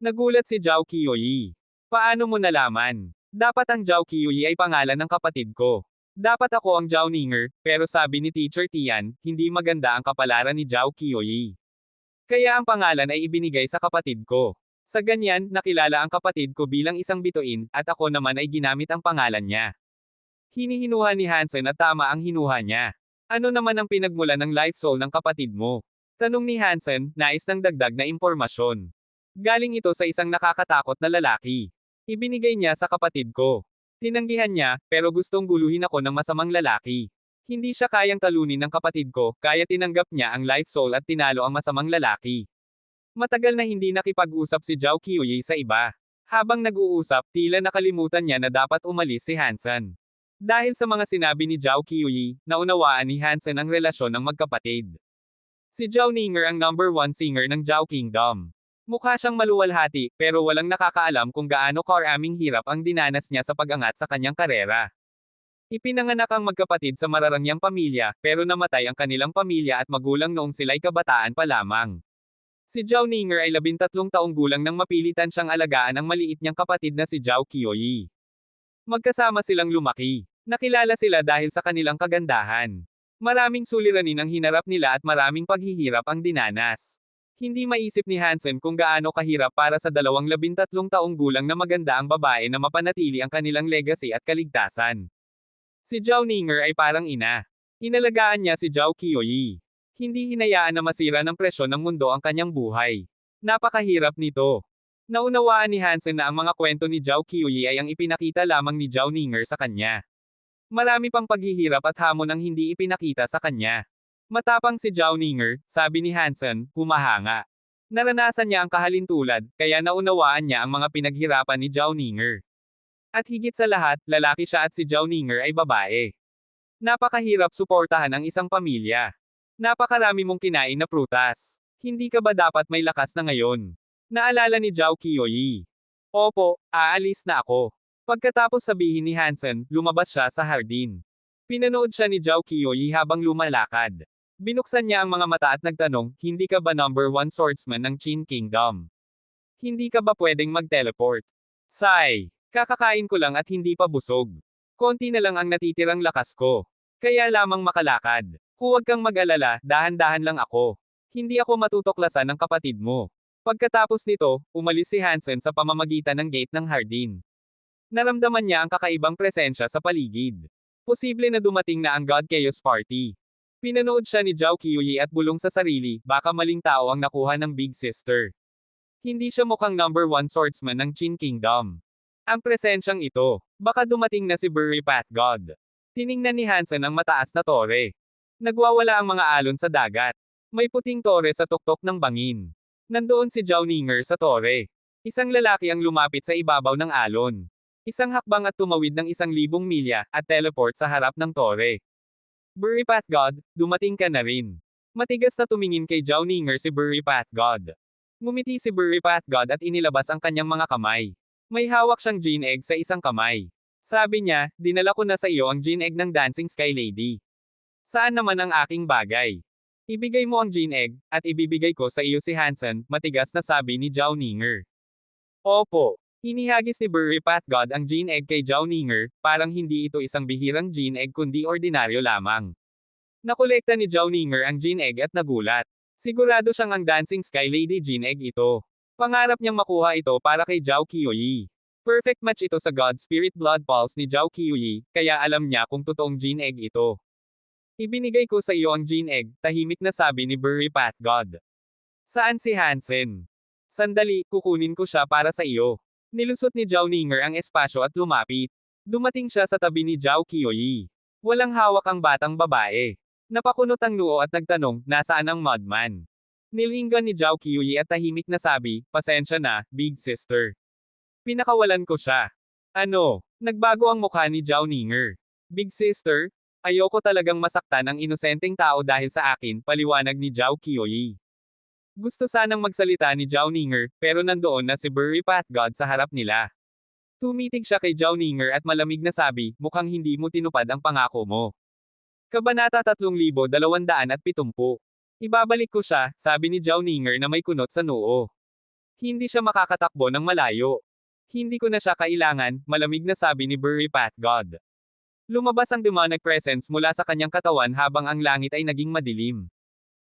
Nagulat si Zhao Qiuyi. Paano mo nalaman? Dapat ang Zhao Qiuyi ay pangalan ng kapatid ko. Dapat ako ang Zhao Ninger, pero sabi ni Teacher Tian, hindi maganda ang kapalaran ni Zhao Qiuyi. Kaya ang pangalan ay ibinigay sa kapatid ko. Sa ganyan, nakilala ang kapatid ko bilang isang bituin, at ako naman ay ginamit ang pangalan niya. Hinihinuha ni Hansen at tama ang hinuha niya. Ano naman ang pinagmula ng life soul ng kapatid mo? Tanong ni Hansen, nais ng dagdag na impormasyon. Galing ito sa isang nakakatakot na lalaki. Ibinigay niya sa kapatid ko. Tinanggihan niya, pero gustong guluhin ako ng masamang lalaki. Hindi siya kayang talunin ng kapatid ko, kaya tinanggap niya ang life soul at tinalo ang masamang lalaki. Matagal na hindi nakipag-usap si Zhao Qiuyi sa iba. Habang nag-uusap, tila nakalimutan niya na dapat umalis si Hansen. Dahil sa mga sinabi ni Zhao Qiuyi, naunawaan ni Hansen ang relasyon ng magkapatid. Si Zhao Ninger ang number 1 singer ng Zhao Kingdom. Mukha siyang maluwalhati, pero walang nakakaalam kung gaano karaming hirap ang dinanas niya sa pag-angat sa kanyang karera. Ipinanganak ang magkapatid sa mararangyang pamilya, pero namatay ang kanilang pamilya at magulang noong sila'y kabataan pa lamang. Si Zhao Ninger ay 13 taong gulang nang mapilitan siyang alagaan ang maliit niyang kapatid na si Zhao Qiuyi. Magkasama silang lumaki. Nakilala sila dahil sa kanilang kagandahan. Maraming suliranin ang hinarap nila at maraming paghihirap ang dinanas. Hindi maisip ni Hansen kung gaano kahirap para sa 13 taong gulang na maganda ang babae na mapanatili ang kanilang legacy at kaligtasan. Si Zhao Ninger ay parang ina. Inalagaan niya si Zhao Qiuyi. Hindi hinayaan na masira ng presyon ng mundo ang kanyang buhay. Napakahirap nito. Naunawaan ni Hansen na ang mga kwento ni Zhao Qiuyi ay ang ipinakita lamang ni Zhao Ninger sa kanya. Marami pang paghihirap at hamon ang hindi ipinakita sa kanya. Matapang si Zhao Ninger, sabi ni Hansen, humahanga. Naranasan niya ang kahalintulad, kaya naunawaan niya ang mga pinaghirapan ni Zhao Ninger. At higit sa lahat, lalaki siya at si Zhao Ninger ay babae. Napakahirap suportahan ang isang pamilya. Napakarami mong kinain na prutas. Hindi ka ba dapat may lakas na ngayon? Naalala ni Zhao Qiuyi. Opo, aalis na ako. Pagkatapos sabihin ni Hansen, lumabas siya sa hardin. Pinanood siya ni Zhao Qiuyi habang lumalakad. Binuksan niya ang mga mata at nagtanong, hindi ka ba number 1 swordsman ng Qin Kingdom? Hindi ka ba pwedeng mag-teleport? Sigh. Kakakain ko lang at hindi pa busog. Konti na lang ang natitirang lakas ko. Kaya lamang makalakad. Huwag kang mag-alala, dahan-dahan lang ako. Hindi ako matutuklasan ng kapatid mo. Pagkatapos nito, umalis si Hansen sa pamamagitan ng gate ng hardin. Naramdaman niya ang kakaibang presensya sa paligid. Posible na dumating na ang God Chaos Party. Pinanood siya ni Zhao Qiuyi at bulong sa sarili, baka maling tao ang nakuha ng Big Sister. Hindi siya mukhang number 1 swordsman ng Qin Kingdom. Ang presensyang ito, baka dumating na si Burry Path God. Tiningnan ni Hansen ang mataas na tore. Nagwawala ang mga alon sa dagat. May puting tore sa tuktok ng bangin. Nandoon si Zhao Ninger sa tore. Isang lalaki ang lumapit sa ibabaw ng alon. Isang hakbang at tumawid ng 1,000 milya, at teleport sa harap ng tore. Burry Path God, dumating ka na rin. Matigas na tumingin kay Zhao Ninger si Burry Path God. Ngumiti si Burry Path God at inilabas ang kanyang mga kamay. May hawak siyang gene egg sa isang kamay. Sabi niya, dinala ko na sa iyo ang gene egg ng Dancing Sky Lady. Saan naman ang aking bagay? Ibigay mo ang gene egg, at ibibigay ko sa iyo si Hansen, matigas na sabi ni Zhao Ninger. Opo. Inihagis ni Burry Path God ang gene egg kay Zhao Ninger, parang hindi ito isang bihirang gene egg kundi ordinaryo lamang. Nakolekta ni Zhao Ninger ang gene egg at nagulat. Sigurado siyang ang Dancing Sky Lady gene egg ito. Pangarap niyang makuha ito para kay Zhao Qiuyi. Perfect match ito sa God Spirit Blood Pulse ni Zhao Qiuyi, kaya alam niya kung totoong gene egg ito. Ibinigay ko sa iyo ang gene egg, tahimik na sabi ni Burry Path God. Saan si Hansen? Sandali, kukunin ko siya para sa iyo. Nilusot ni Zhao Ninger ang espasyo at lumapit. Dumating siya sa tabi ni Zhao Qiuyi. Walang hawak ang batang babae. Napakunot ang noo at nagtanong, nasaan ang Mudman? Nilinggan ni Zhao Qiuyi at tahimik na sabi, pasensya na, Big Sister. Pinakawalan ko siya. Ano? Nagbago ang mukha ni Zhao Ninger. Big Sister? Ayoko talagang masaktan ang inosenteng tao dahil sa akin, paliwanag ni Zhao Qiuyi. Gusto sanang magsalita ni Zhao Ninger, pero nandoon na si Burry Path God sa harap nila. Tumitig siya kay Zhao Ninger at malamig na sabi, mukhang hindi mo tinupad ang pangako mo. Kabanata 3270. Ibabalik ko siya, sabi ni Zhao Ninger na may kunot sa noo. Hindi siya makakatakbo ng malayo. Hindi ko na siya kailangan, malamig na sabi ni Burry Path God. Lumabas ang demonic presence mula sa kanyang katawan habang ang langit ay naging madilim.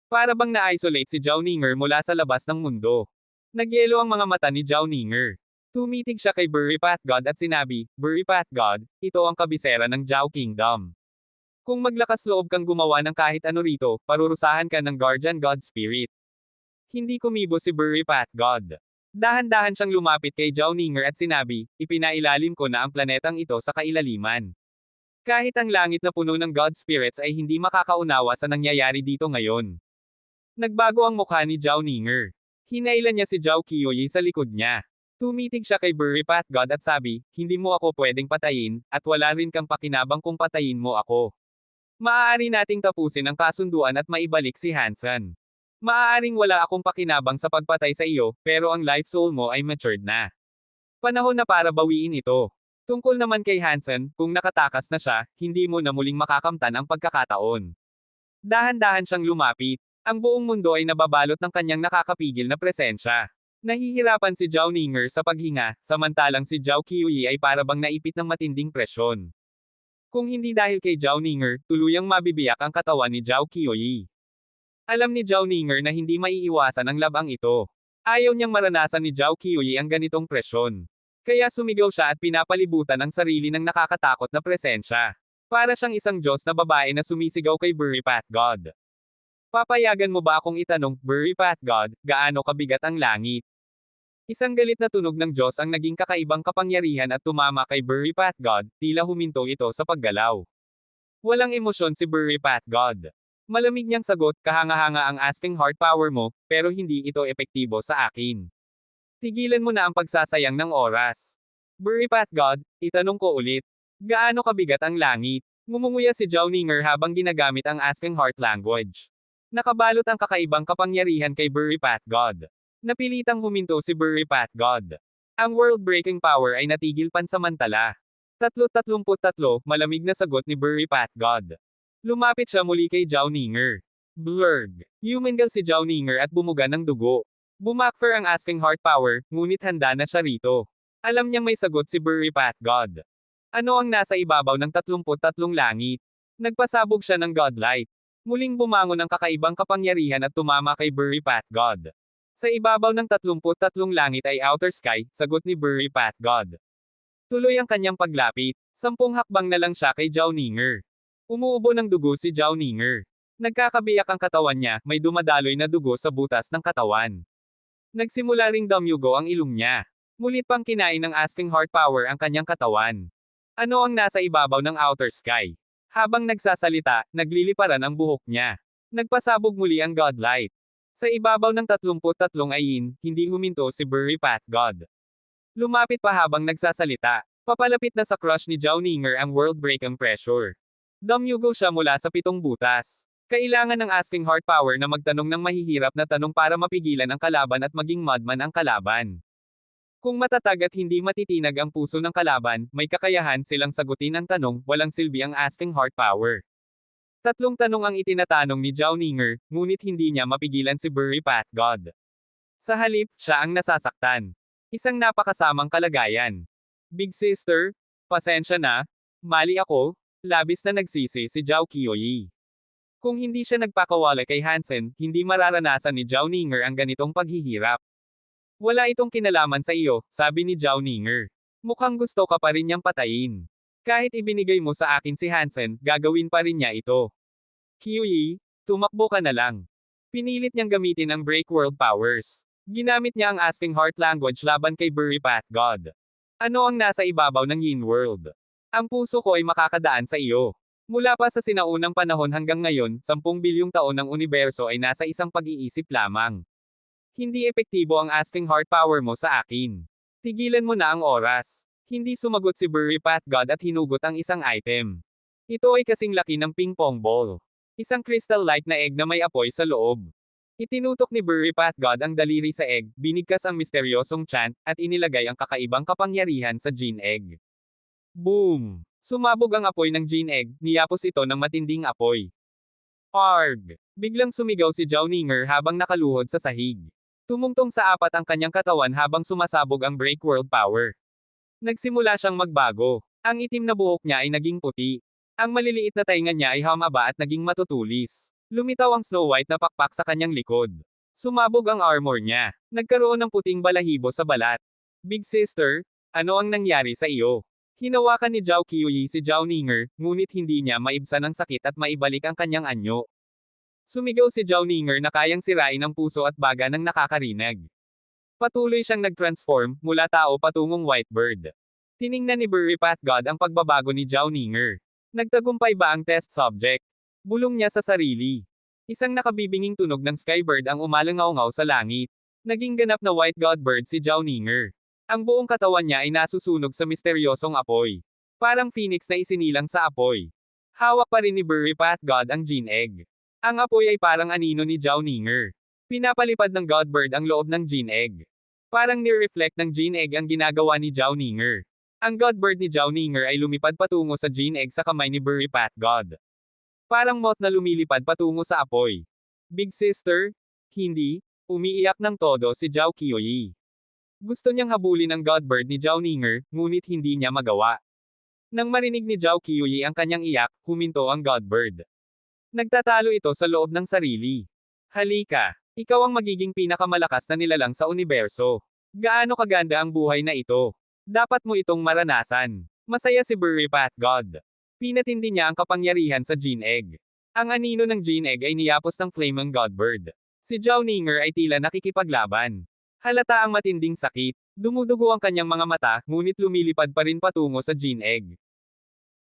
Para bang na-isolate si Zhao Ninger mula sa labas ng mundo. Nagyelo ang mga mata ni Zhao Ninger. Tumitig siya kay Burry Path God at sinabi, Burry Path God, ito ang kabisera ng Zhao Kingdom. Kung maglakas loob kang gumawa ng kahit ano rito, parurusahan ka ng Guardian God Spirit. Hindi kumibo si Burry Path God. Dahan-dahan siyang lumapit kay Zhao Ninger at sinabi, ipinailalim ko na ang planetang ito sa kailaliman. Kahit ang langit na puno ng God Spirits ay hindi makakaunawa sa nangyayari dito ngayon. Nagbago ang mukha ni Zhao Ninger. Hinailan niya si Zhao Qiuyi sa likod niya. Tumitig siya kay Burry Path God at sabi, hindi mo ako pwedeng patayin, at wala rin kang pakinabang kung patayin mo ako. Maaari nating tapusin ang kasunduan at maibalik si Hansen. Maaaring wala akong pakinabang sa pagpatay sa iyo, pero ang life soul mo ay matured na. Panahon na para bawiin ito. Tungkol naman kay Hansen, kung nakatakas na siya, hindi mo na muling makakamtan ang pagkakataon. Dahan-dahan siyang lumapit. Ang buong mundo ay nababalot ng kanyang nakakapigil na presensya. Nahihirapan si Zhao Ninger sa paghinga, samantalang si Zhao Qiuyi ay parabang naipit ng matinding presyon. Kung hindi dahil kay Zhao Ninger, tuluyang mabibiyak ang katawan ni Zhao Qiuyi. Alam ni Zhao Ninger na hindi maiiwasan ang labang ito. Ayaw niyang maranasan ni Zhao Qiuyi ang ganitong presyon. Kaya sumigaw siya at pinapalibutan ang sarili ng nakakatakot na presensya. Para siyang isang Diyos na babae na sumisigaw kay Burry Path God. Papayagan mo ba akong itanong, Burry Path God, gaano kabigat ang langit? Isang galit na tunog ng Diyos ang naging kakaibang kapangyarihan at tumama kay Burry Path God, tila huminto ito sa paggalaw. Walang emosyon si Burry Path God. Malamig niyang sagot, kahanga-hanga ang asking heart power mo, pero hindi ito epektibo sa akin. Tigilan mo na ang pagsasayang ng oras. Burry Path God, itanong ko ulit. Gaano kabigat ang langit? Ngumunguya si Zhao Ninger habang ginagamit ang asking heart language. Nakabalot ang kakaibang kapangyarihan kay Burry Path God. Napilitang huminto si Burry Pathgod. Ang world-breaking power ay natigil pansamantala. 33, malamig na sagot ni Burry Pathgod. Lumapit siya muli kay Zhao Ninger. Blurg. Humingal si Zhao Ninger at bumuga ng dugo. Bumakfer ang asking heart power, ngunit handa na siya rito. Alam niyang may sagot si Burry Pathgod. Ano ang nasa ibabaw ng 33 langit? Nagpasabog siya ng godlight. Muling bumangon ang kakaibang kapangyarihan at tumama kay Burry Pathgod. Sa ibabaw ng 33 langit ay outer sky, sagot ni Burry Pathgod. Tuloy ang kanyang paglapit. 10 hakbang na lang siya kay Zhao Ninger. Umuubo ng dugo si Zhao Ninger. Nagkakabiyak ang katawan niya, may dumadaloy na dugo sa butas ng katawan. Nagsimula ring damyugo ang ilong niya. Mulit pang kinain ng asking heart power ang kanyang katawan. Ano ang nasa ibabaw ng outer sky? Habang nagsasalita, nagliliparan ang buhok niya. Nagpasabog muli ang godlight. Sa ibabaw ng 33 ayin, hindi huminto si Burry Pathgod. Lumapit pa habang nagsasalita. Papalapit na sa crush ni Zhao Ninger ang world-breaking pressure. Damyugo siya mula sa 7 butas. Kailangan ng asking heart power na magtanong ng mahihirap na tanong para mapigilan ang kalaban at maging madman ang kalaban. Kung matatag at hindi matitinag ang puso ng kalaban, may kakayahan silang sagutin ang tanong, walang silbi ang asking heart power. 3 tanong ang itinatanong ni Zhao Ninger, ngunit hindi niya mapigilan si Burry Pathgod. Sa halip, siya ang nasasaktan. Isang napakasamang kalagayan. Big sister, pasensya na, mali ako, labis na nagsisi si Zhao Qiuyi. Kung hindi siya nagpakawala kay Hansen, hindi mararanasan ni Zhao Ninger ang ganitong paghihirap. Wala itong kinalaman sa iyo, sabi ni Zhao Ninger. Mukhang gusto ka pa rin niyang patayin. Kahit ibinigay mo sa akin si Hansen, gagawin pa rin niya ito. Qiuyi, tumakbo ka na lang. Pinilit niyang gamitin ang break world powers. Ginamit niya ang asking heart language laban kay Burry Pathgod. Ano ang nasa ibabaw ng Yin World? Ang puso ko ay makakadaan sa iyo. Mula pa sa sinaunang panahon hanggang ngayon, 10 bilyong taon ng universo ay nasa isang pag-iisip lamang. Hindi epektibo ang asking heart power mo sa akin. Tigilan mo na ang oras. Hindi sumagot si Burry Pathgod at hinugot ang isang item. Ito ay kasing laki ng ping-pong ball. Isang crystal-like na egg na may apoy sa loob. Itinutok ni Burry Pathgod ang daliri sa egg, binigkas ang misteryosong chant, at inilagay ang kakaibang kapangyarihan sa gene egg. Boom! Sumabog ang apoy ng gene egg, niyapos ito ng matinding apoy. Arg! Biglang sumigaw si Zhao Ninger habang nakaluhod sa sahig. Tumungtong sa apat ang kanyang katawan habang sumasabog ang break world power. Nagsimula siyang magbago. Ang itim na buhok niya ay naging puti. Ang maliliit na tainga niya ay humaba at naging matutulis. Lumitaw ang Snow White na pakpak sa kanyang likod. Sumabog ang armor niya. Nagkaroon ng puting balahibo sa balat. Big sister, ano ang nangyari sa iyo? Hinawakan ni Zhao Qiuyi si Zhao Ninger, ngunit hindi niya maibsan ang sakit at maibalik ang kanyang anyo. Sumigaw si Zhao Ninger na kayang sirain ang puso at baga ng nakakarinig. Patuloy siyang nag-transform, mula tao patungong white bird. Tiningnan ni Burry Pathgod ang pagbabago ni Zhao Ninger. Nagtagumpay ba ang test subject? Bulong niya sa sarili. Isang nakabibinging tunog ng skybird ang umalangaw-ngaw sa langit. Naging ganap na white god bird si Zhao Ninger. Ang buong katawan niya ay nasusunog sa misteryosong apoy. Parang phoenix na isinilang sa apoy. Hawak pa rin ni Burry Pathgod ang gene egg. Ang apoy ay parang anino ni Zhao Ninger. Pinapalipad ng Godbird ang loob ng gene egg. Parang nire-reflect ng gene egg ang ginagawa ni Zhao Ninger. Ang Godbird ni Zhao Ninger ay lumipad patungo sa gene egg sa kamay ni Burry Pathgod. Parang moth na lumilipad patungo sa apoy. Big sister? Hindi? Umiiyak ng todo si Zhao Qiuyi. Gusto niyang habulin ang Godbird ni Zhao Ninger, ngunit hindi niya magawa. Nang marinig ni Zhao Qiuyi ang kanyang iyak, huminto ang Godbird. Nagtatalo ito sa loob ng sarili. Halika, ikaw ang magiging pinakamalakas na nilalang sa universo. Gaano kaganda ang buhay na ito? Dapat mo itong maranasan. Masaya si Burry Pathgod. Pinatindi niya ang kapangyarihan sa gene egg. Ang anino ng gene egg ay niyapos ng Flaming Godbird. Si Zhao Ninger ay tila nakikipaglaban. Halata ang matinding sakit. Dumudugo ang kanyang mga mata, ngunit lumilipad pa rin patungo sa gene egg.